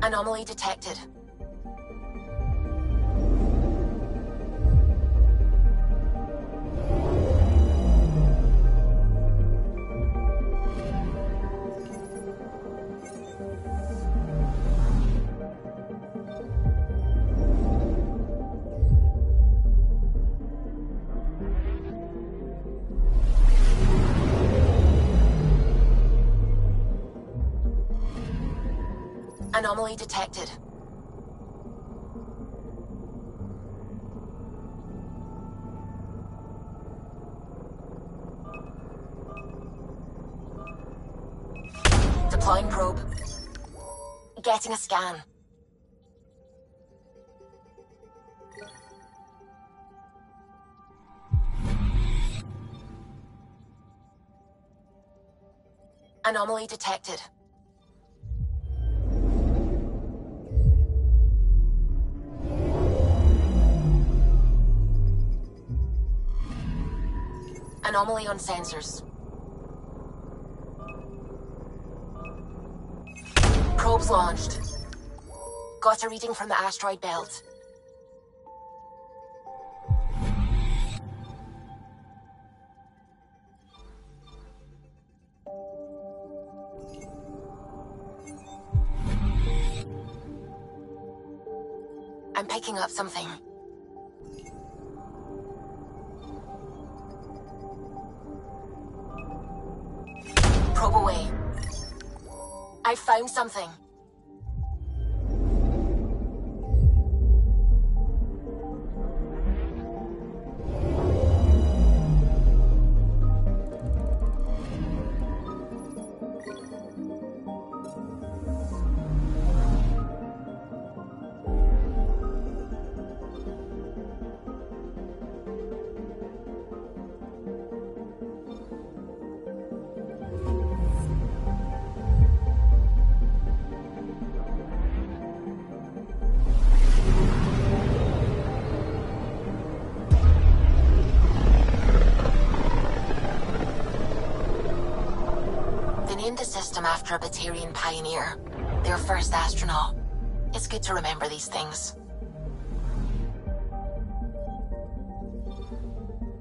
Anomaly detected. Anomaly detected. Deploying probe. Getting a scan. Anomaly detected. Anomaly on sensors. Probes launched. Got a reading from the asteroid belt. I'm picking up something. Probe away. I found something. The system after a Batarian pioneer, their first astronaut. It's good to remember these things.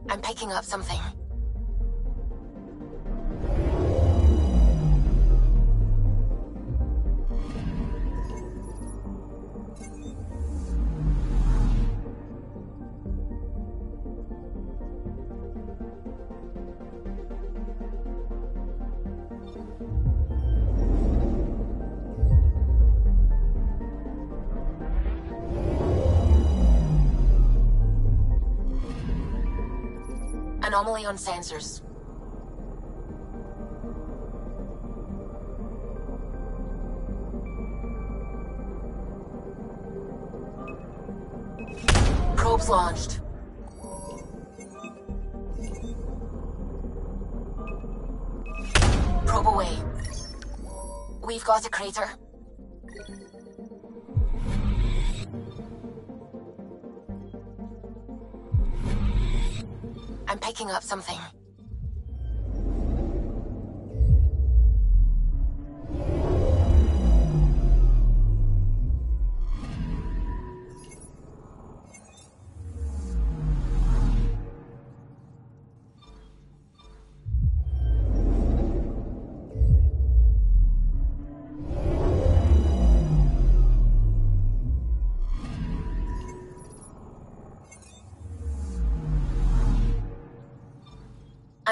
I'm picking up something. Anomaly on sensors. Probes launched. Probe away. We've got a crater. I'm picking up something.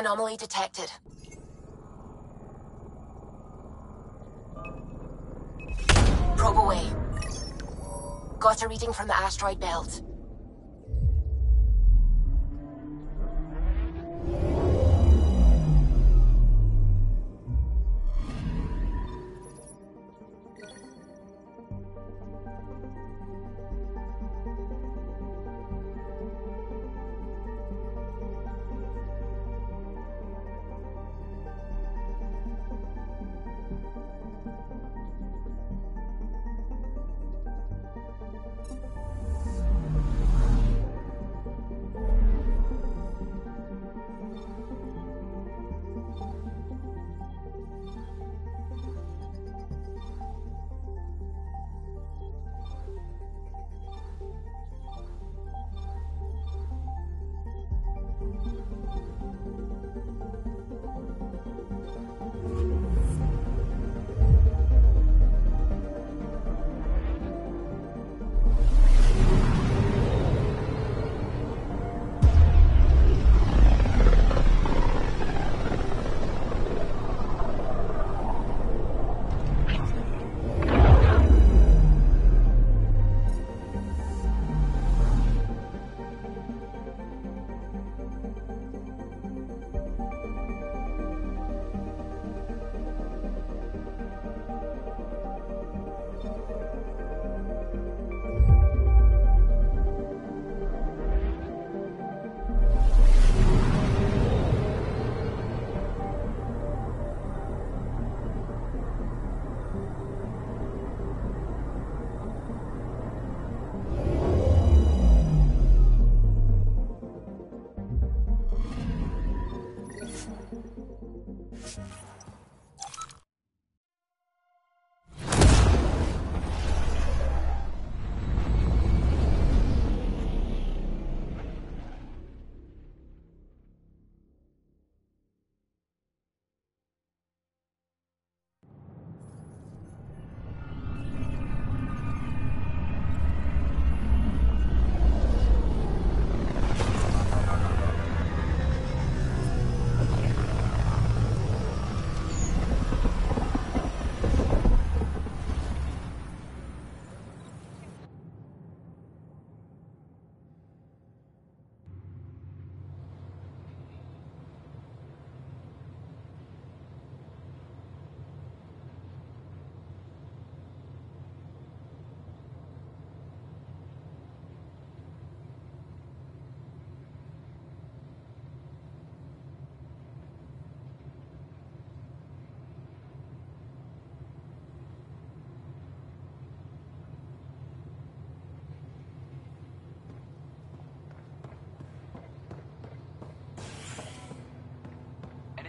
Anomaly detected. Probe away. Got a reading from the asteroid belt.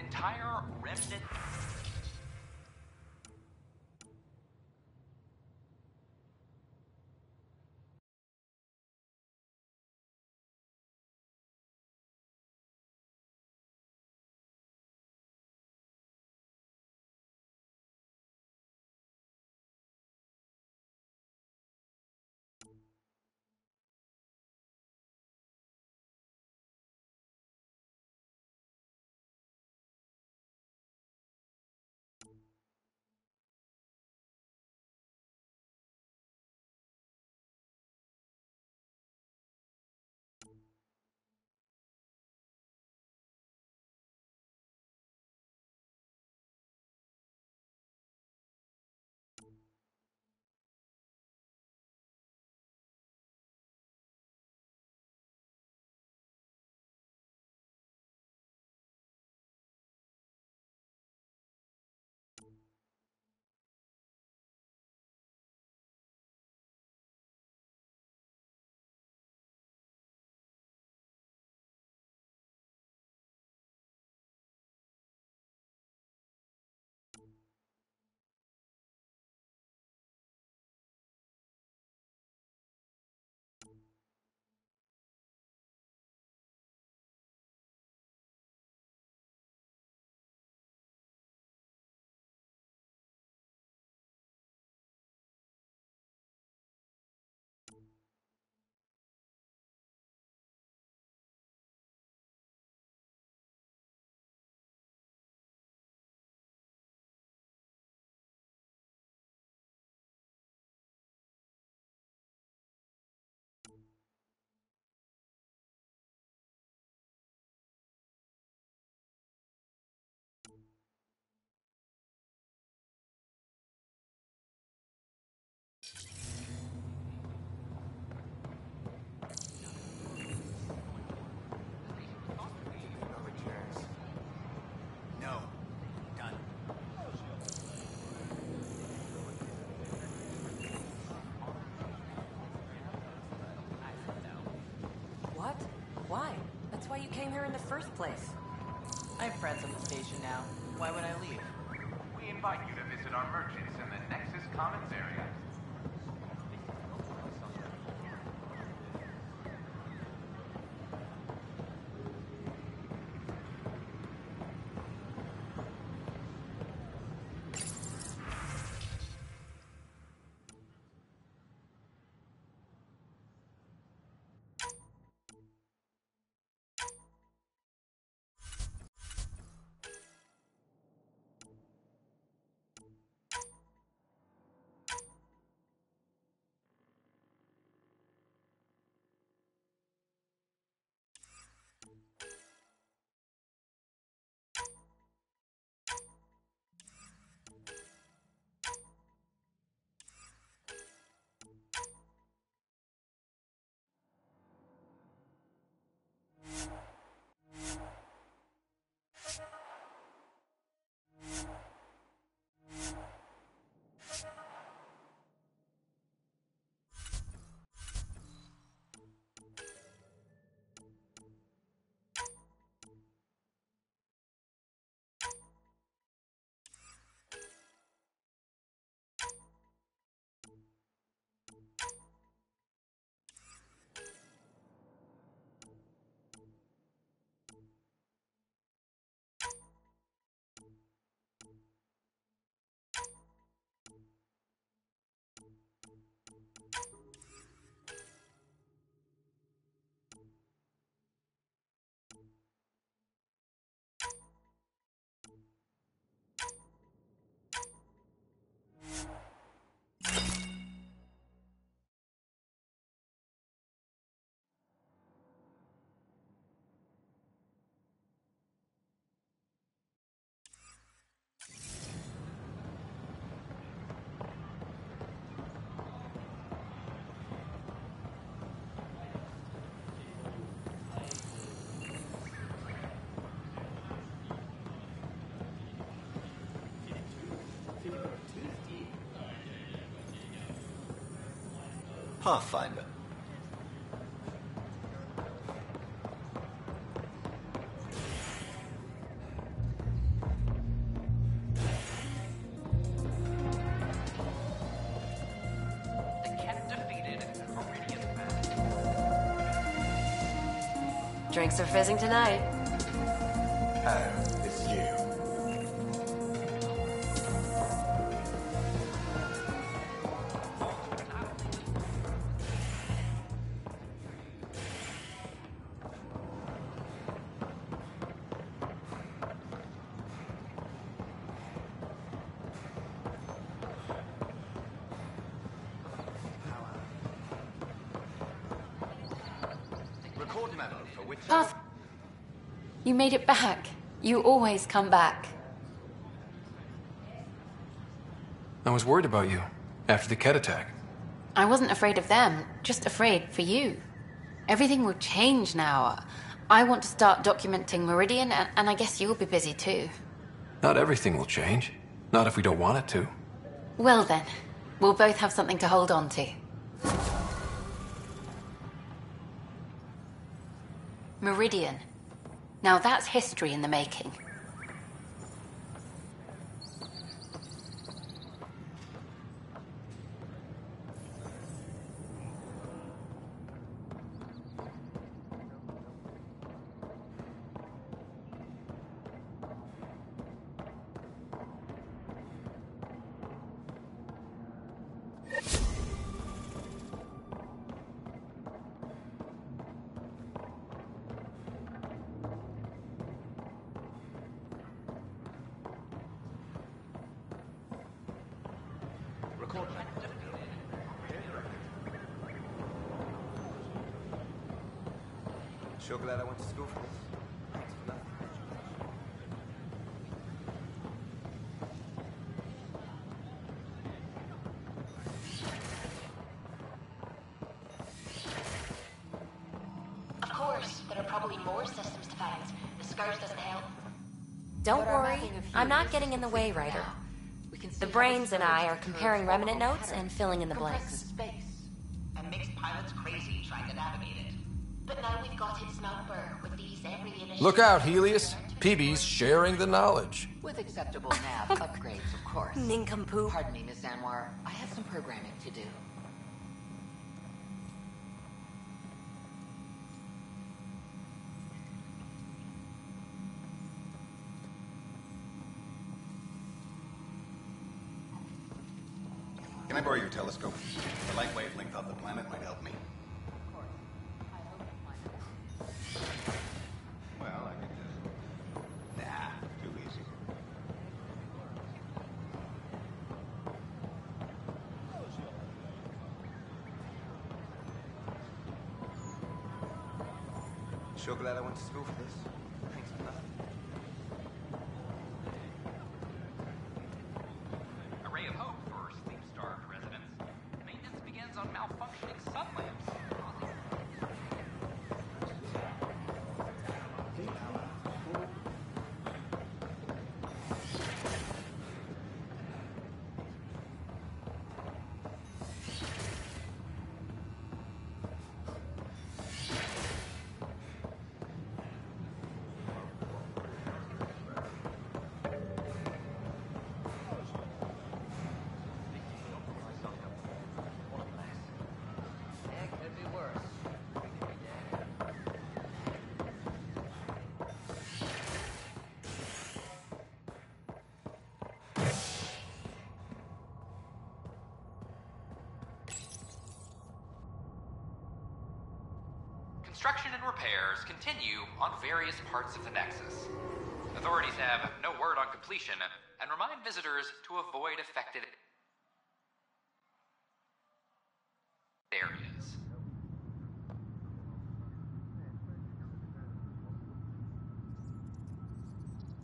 Entire remnant first place? I have friends on the station now. Why would I leave? We invite you to visit our merchants in the Nexus Commons area. Pathfinder. Drinks are fizzing tonight. Oh, it's you. Path. You made it back. You always come back. I was worried about you after the Ket attack. I wasn't afraid of them, just afraid for you. Everything will change now. I want to start documenting Meridian, and I guess you'll be busy too. Not everything will change. Not if we don't want it to. Well then, we'll both have something to hold on to. Meridian. Now that's history in the making. Sure glad I went to school for this. Of course, there are probably more systems to find. The scourge doesn't help. Don't worry, I'm not getting in the way, Ryder. The brains and I are comparing remnant notes and filling in the blanks. And makes pilots crazy trying to navigate it. But now we've got its number with these Look out, Helios. PB's sharing the knowledge. With acceptable nav upgrades, of course. Nincompoop. Pardon me, Miss Anwar. I have some programming to do. Can I borrow your telescope? The light wavelength of the planet might help me. Well, I could just... Nah, too easy. Sure glad I went to school for this. Thanks for nothing. A ray of hope for sleep-starved residents. Maintenance begins on malfunctioning sun lamps. Construction and repairs continue on various parts of the Nexus. Authorities have no word on completion and remind visitors to avoid affected areas.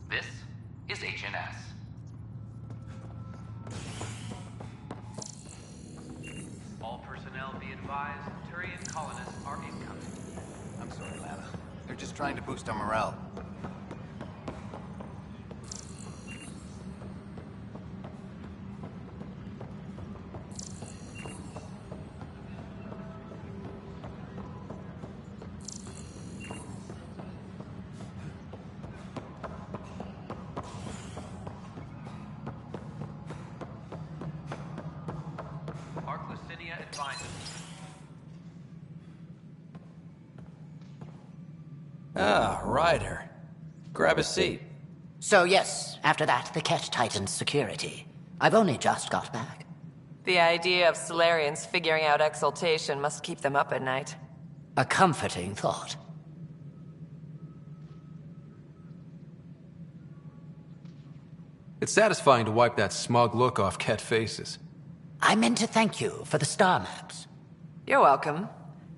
This is HNS. All personnel be advised, Turian colonists are incoming. I'm sorry, Lana. They're just trying to boost our morale. Arclucinia advises. Ah, Ryder. Grab a seat. So yes, after that, the Ket tightened security. I've only just got back. The idea of Solarians figuring out exaltation must keep them up at night. A comforting thought. It's satisfying to wipe that smug look off Ket faces. I meant to thank you for the star maps. You're welcome.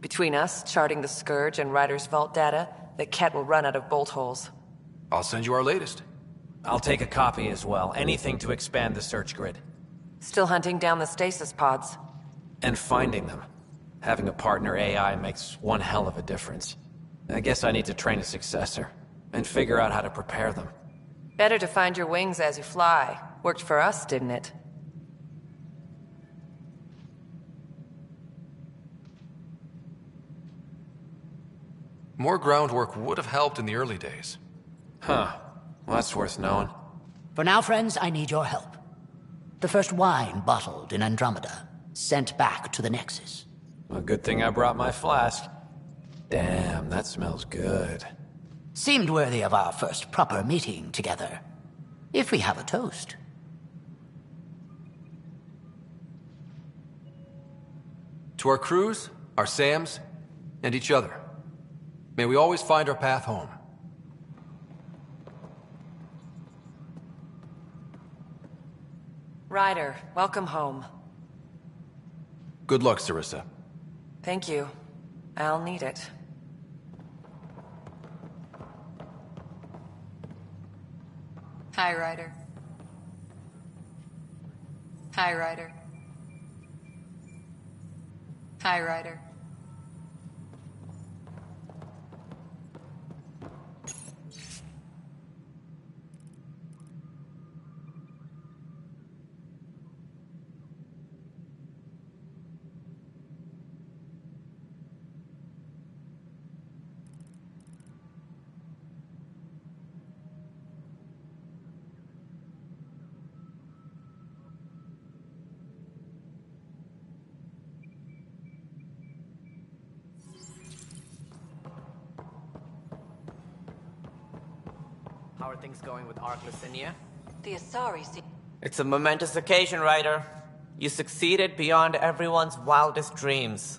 Between us, charting the Scourge and Ryder's vault data, the Ket will run out of bolt holes. I'll send you our latest. I'll take a copy as well. Anything to expand the search grid. Still hunting down the stasis pods. And finding them. Having a partner AI makes one hell of a difference. I guess I need to train a successor. And figure out how to prepare them. Better to find your wings as you fly. Worked for us, didn't it? More groundwork would have helped in the early days. Huh. Well, that's worth knowing. For now, friends, I need your help. The first wine bottled in Andromeda, sent back to the Nexus. A good thing I brought my flask. Damn, that smells good. Seemed worthy of our first proper meeting together. If we have a toast. To our crews, our Sams, and each other. May we always find our path home. Ryder, welcome home. Good luck, Sarissa. Thank you. I'll need it. Hi, Ryder. Hi, Ryder. Hi, Ryder. How are things going with Ark Licinia? The Asari seem... It's a momentous occasion, Ryder. You succeeded beyond everyone's wildest dreams.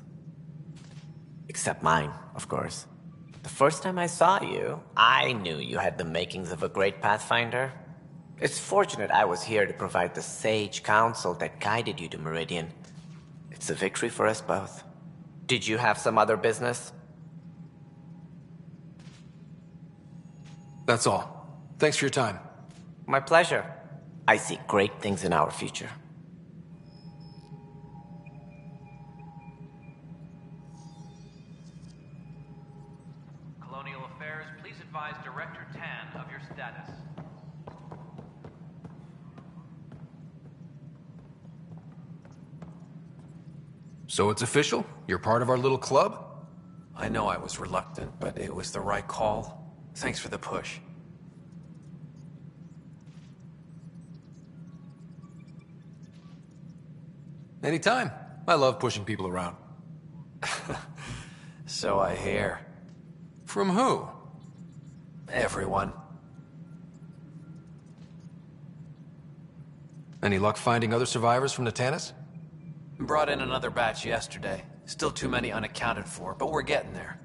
Except mine, of course. The first time I saw you, I knew you had the makings of a great Pathfinder. It's fortunate I was here to provide the sage counsel that guided you to Meridian. It's a victory for us both. Did you have some other business? That's all. Thanks for your time. My pleasure. I see great things in our future. Colonial Affairs, please advise Director Tan of your status. So it's official? You're part of our little club? I know I was reluctant, but it was the right call. Thanks for the push. Anytime. I love pushing people around. So I hear. From who? Everyone. Any luck finding other survivors from Natanis? Brought in another batch yesterday. Still too many unaccounted for, but we're getting there.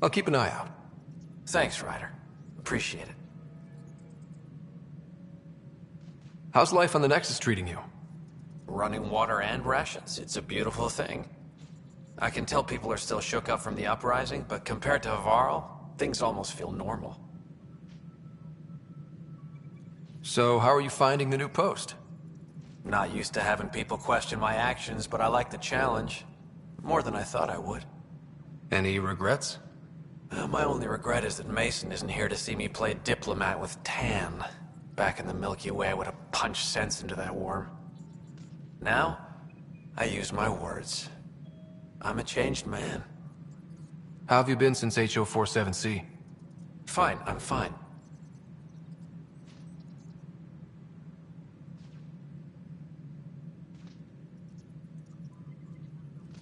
I'll keep an eye out. Thanks, Ryder. Appreciate it. How's life on the Nexus treating you? Running water and rations. It's a beautiful thing. I can tell people are still shook up from the uprising, but compared to Varl, things almost feel normal. So, how are you finding the new post? Not used to having people question my actions, but I like the challenge. More than I thought I would. Any regrets? My only regret is that Mason isn't here to see me play diplomat with Tan. Back in the Milky Way, I would have punched sense into that worm. Now, I use my words. I'm a changed man. How have you been since HO47C? Fine, I'm fine.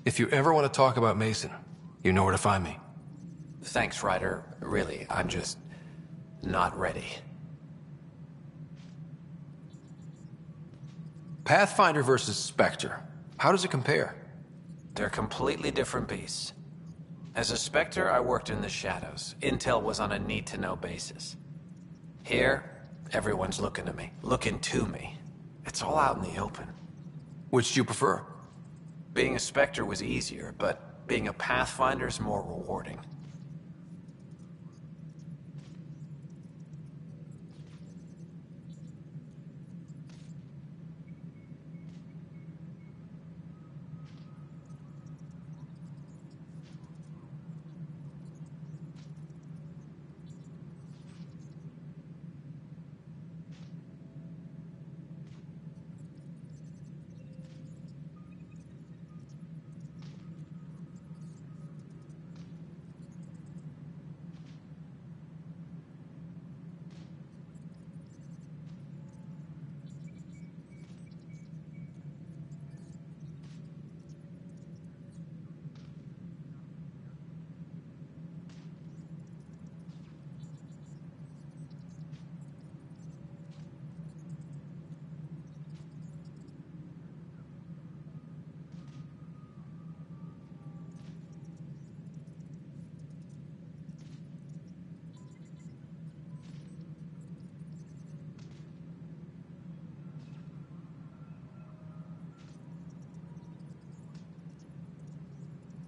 If you ever want to talk about Mason, you know where to find me. Thanks, Ryder. Really, I'm just not ready. Pathfinder versus Spectre. How does it compare? They're completely different beasts. As a Spectre, I worked in the shadows. Intel was on a need-to-know basis. Here, everyone's looking to me. Looking to me. It's all out in the open. Which do you prefer? Being a Spectre was easier, but being a Pathfinder is more rewarding.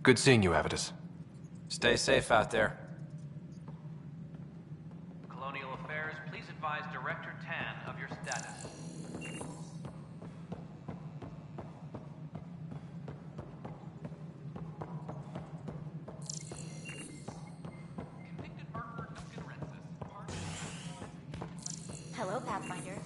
Good seeing you, Avitus. Stay safe out there. Colonial Affairs, please advise Director Tan of your status. Hello, Pathfinder.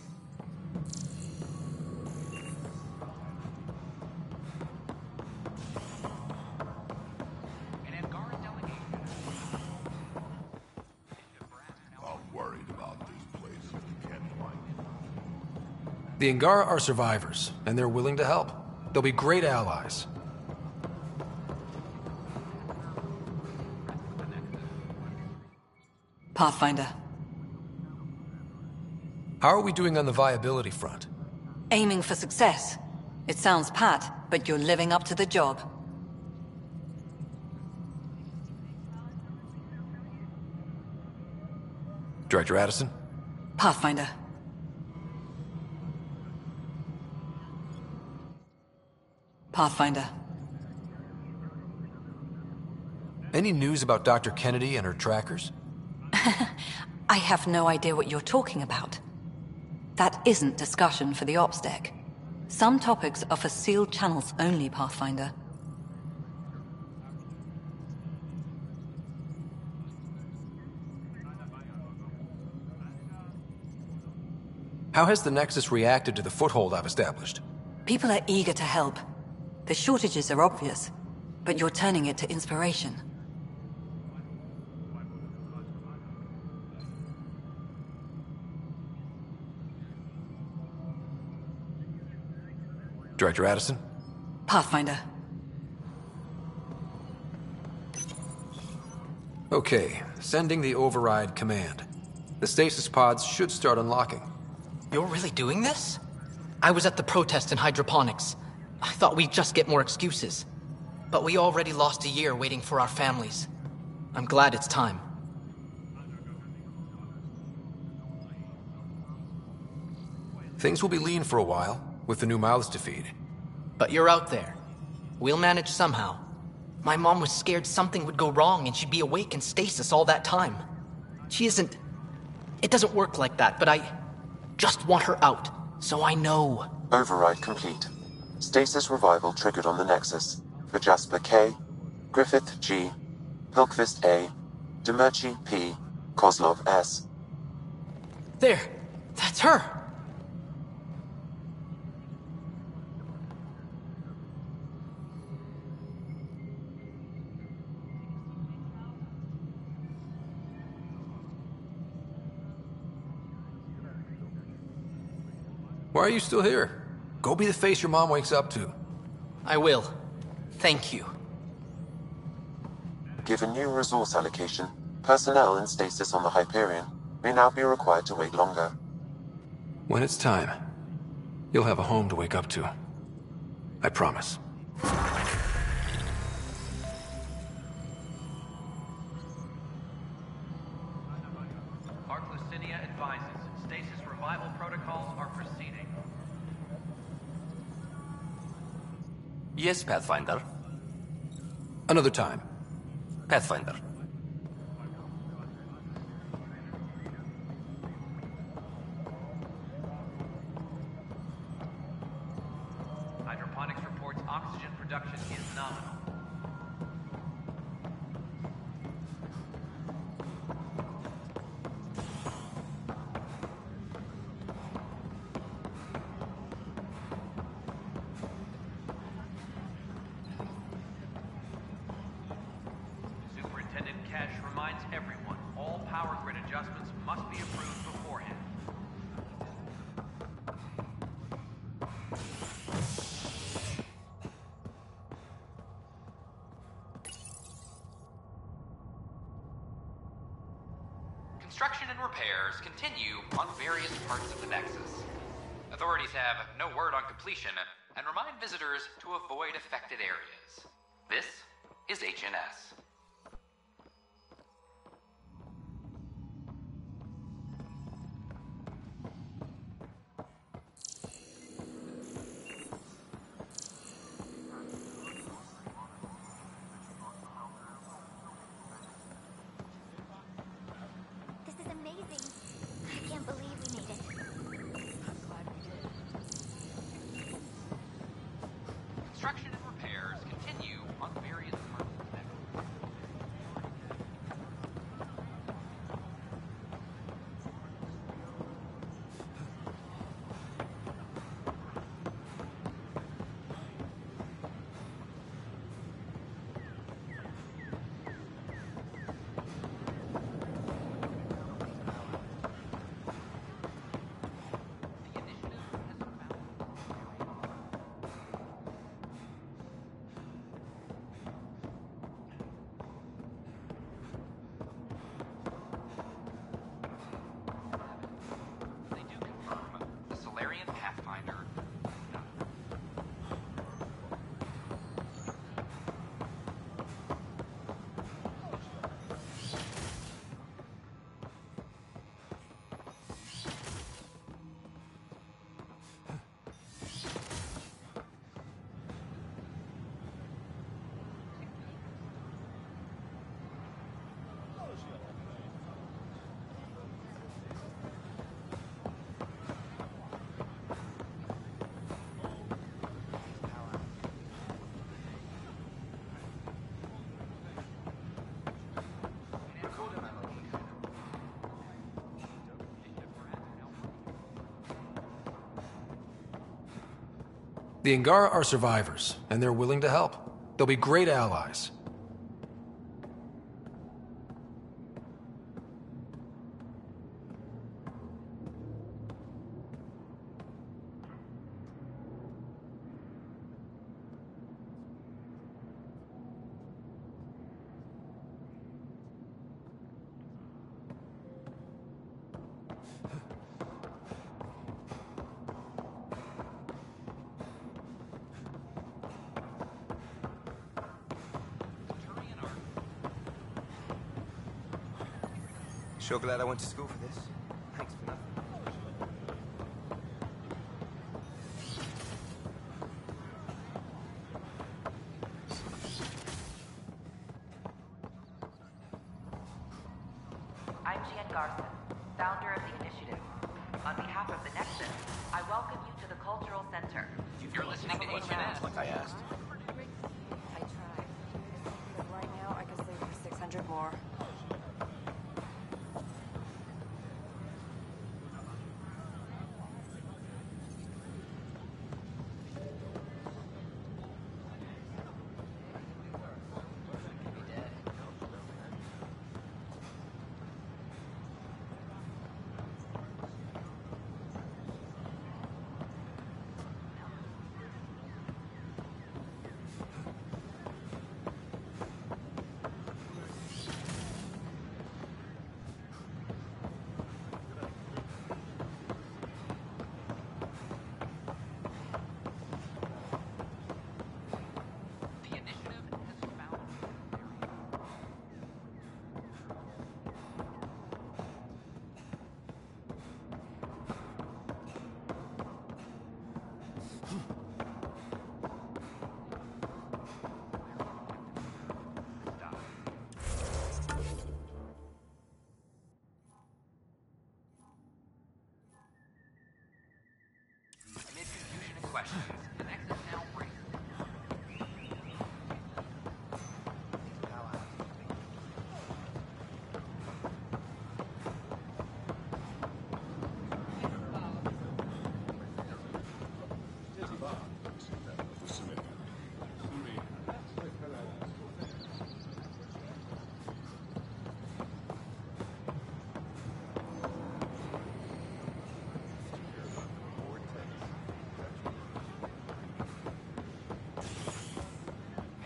The Angara are survivors, and they're willing to help. They'll be great allies. Pathfinder. How are we doing on the viability front? Aiming for success. It sounds pat, but you're living up to the job. Director Addison? Pathfinder. Pathfinder. Any news about Dr. Kennedy and her trackers? I have no idea what you're talking about. That isn't discussion for the ops deck. Some topics are for sealed channels only, Pathfinder. How has the Nexus reacted to the foothold I've established? People are eager to help. The shortages are obvious, but you're turning it to inspiration. Director Addison? Pathfinder. Okay, sending the override command. The stasis pods should start unlocking. You're really doing this? I was at the protest in hydroponics. I thought we'd just get more excuses. But we already lost a year waiting for our families. I'm glad it's time. Things will be lean for a while, with the new mouths to feed. But you're out there. We'll manage somehow. My mom was scared something would go wrong and she'd be awake in stasis all that time. She isn't... It doesn't work like that, but I just want her out, so I know. Override complete. Stasis revival triggered on the Nexus. For Jasper K, Griffith G, Pilkvist A, Demerchi P, Kozlov S. There! That's her! Why are you still here? Go be the face your mom wakes up to. I will. Thank you. Given new resource allocation, personnel in stasis on the Hyperion may now be required to wait longer. When it's time, you'll have a home to wake up to. I promise. Arclucinia advises stasis revival protocols are proceeding. Yes, Pathfinder. Another time. Pathfinder. Hydroponics reports oxygen production is nominal. Superintendent Cash reminds everyone all power grid adjustments must be approved beforehand. Construction and repairs continue on various parts of the Nexus. Authorities have no word on completion and remind visitors to avoid affected areas. This is HNS. This is amazing. I can't believe we made it. I'm glad we did. Construction and repairs continue on various parts of the Nexus. The Angara are survivors, and they're willing to help. They'll be great allies. Sure glad I went to school for this. Thanks for nothing. I'm Jian Garson, founder of the initiative. On behalf of the Nexus, I welcome you to the Cultural Center. You're listening to HNS. Like I asked. I tried. But right now, I can save you 600 more. Amid confusion and questions, the Nexus now brings.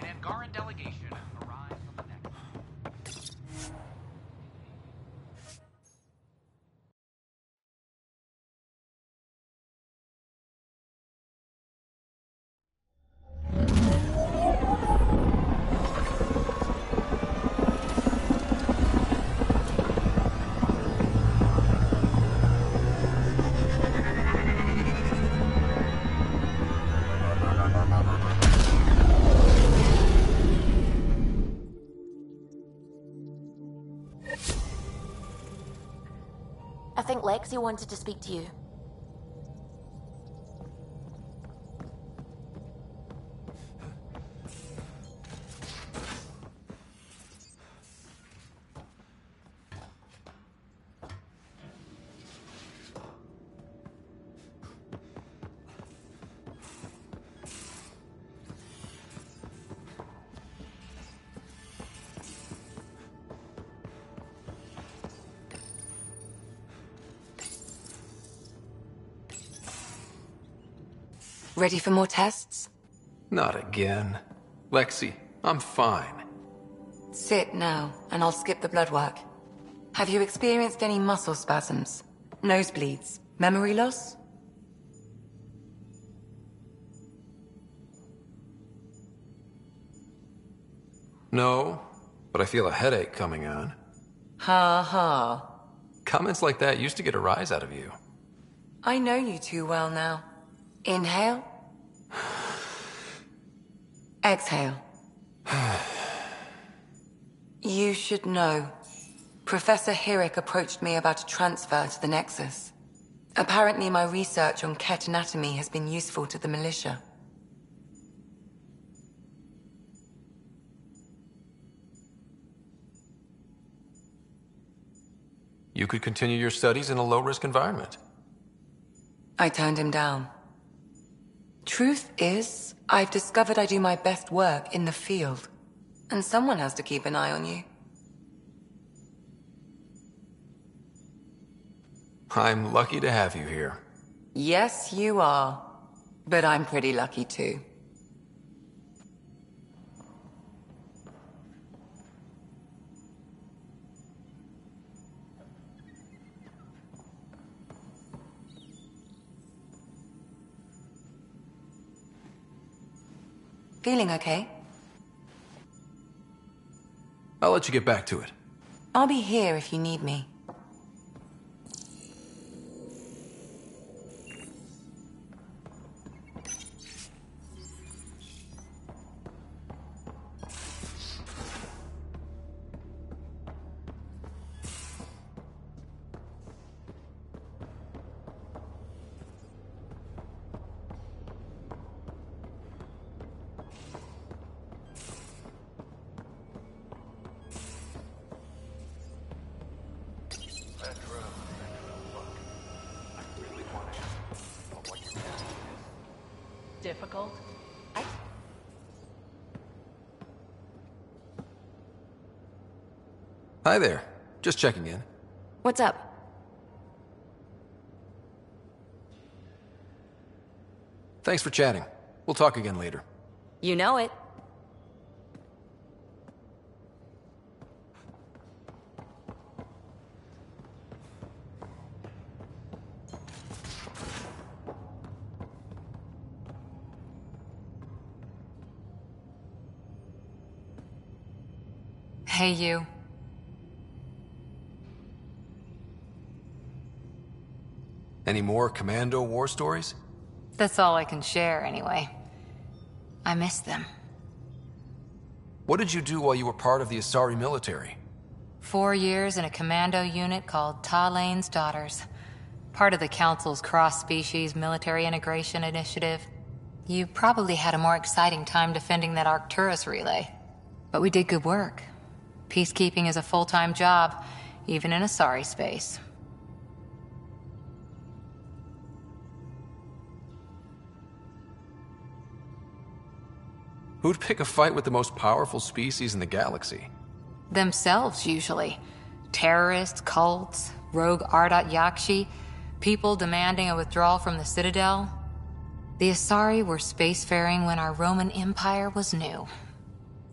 An Angaran delegation arrives on the Nexus. I think Lexi wanted to speak to you. Ready for more tests? Not again. Lexi, I'm fine. Sit now, and I'll skip the blood work. Have you experienced any muscle spasms? Nosebleeds? Memory loss? No, but I feel a headache coming on. Ha ha. Comments like that used to get a rise out of you. I know you too well now. Inhale. Exhale. You should know. Professor Hirek approached me about a transfer to the Nexus. Apparently my research on Ket anatomy has been useful to the militia. You could continue your studies in a low-risk environment. I turned him down. Truth is, I've discovered I do my best work in the field. And someone has to keep an eye on you. I'm lucky to have you here. Yes, you are. But I'm pretty lucky too. Feeling okay? I'll let you get back to it. I'll be here if you need me. Difficult? Hi there. Just checking in. What's up? Thanks for chatting. We'll talk again later. You know it. Hey, you. Any more Commando war stories? That's all I can share, anyway. I miss them. What did you do while you were part of the Asari military? 4 years in a commando unit called Talane's Daughters. Part of the Council's cross-species military integration initiative. You probably had a more exciting time defending that Arcturus relay. But we did good work. Peacekeeping is a full-time job, even in Asari space. Who'd pick a fight with the most powerful species in the galaxy? Themselves, usually. Terrorists, cults, rogue Ardat Yakshi, people demanding a withdrawal from the Citadel. The Asari were spacefaring when our Roman Empire was new.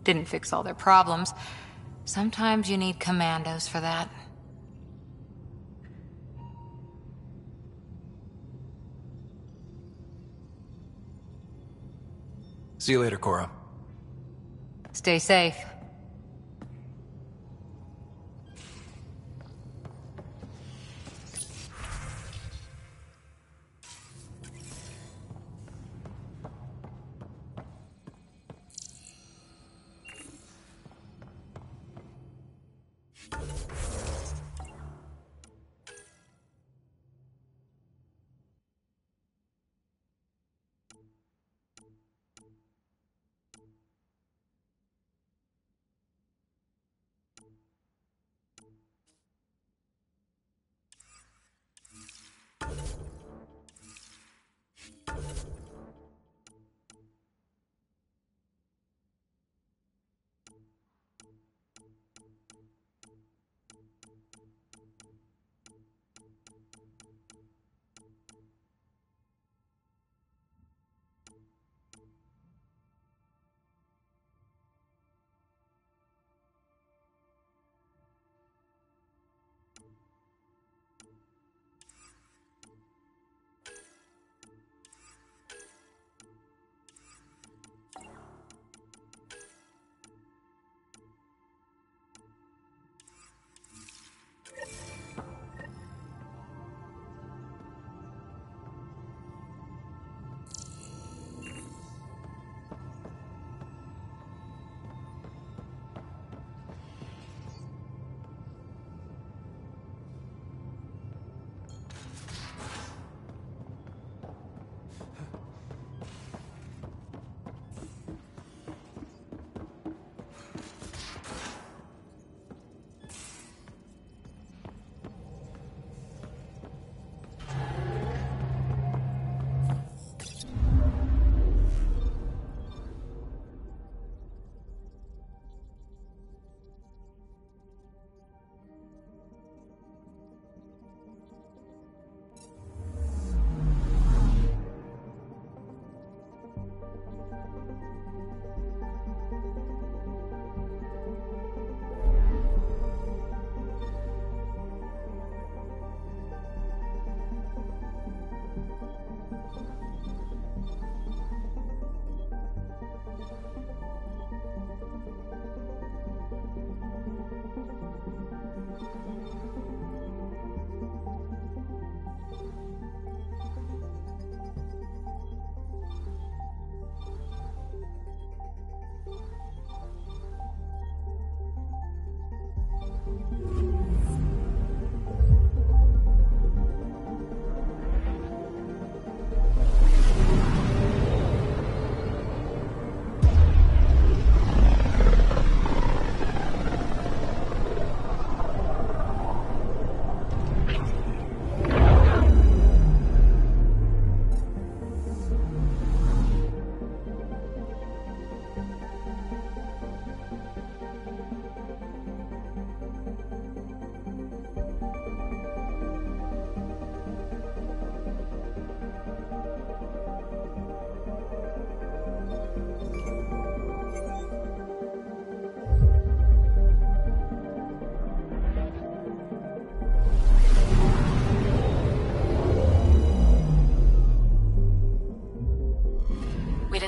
Didn't fix all their problems. Sometimes you need commandos for that. See you later, Cora. Stay safe.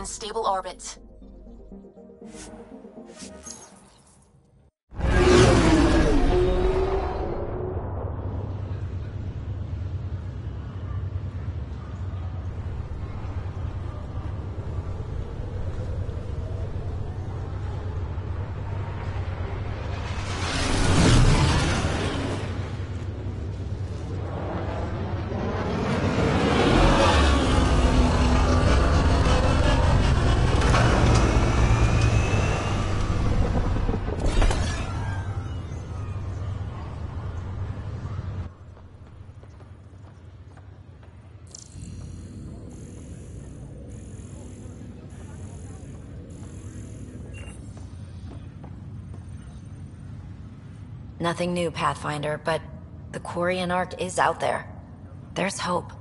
in stable orbit. Nothing new, Pathfinder, but the Quarian Ark is out there. There's hope.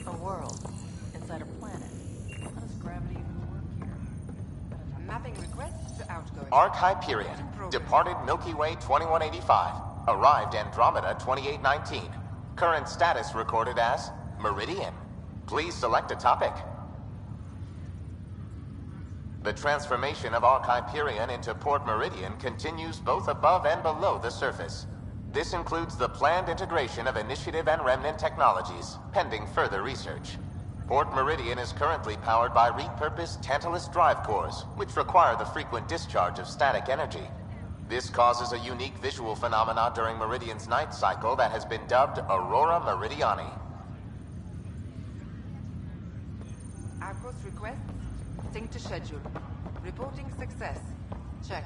A world inside a planet. How does gravity even work here? Mapping requests to outgoing. Ark Hyperion, departed Milky Way 2185, arrived Andromeda 2819. Current status recorded as Meridian. Please select a topic. The transformation of Ark Hyperion into Port Meridian continues both above and below the surface. This includes the planned integration of Initiative and Remnant technologies, pending further research. Port Meridian is currently powered by repurposed Tantalus drive cores, which require the frequent discharge of static energy. This causes a unique visual phenomena during Meridian's night cycle that has been dubbed Aurora Meridiani. Outpost requests. Sync to schedule. Reporting success. Check.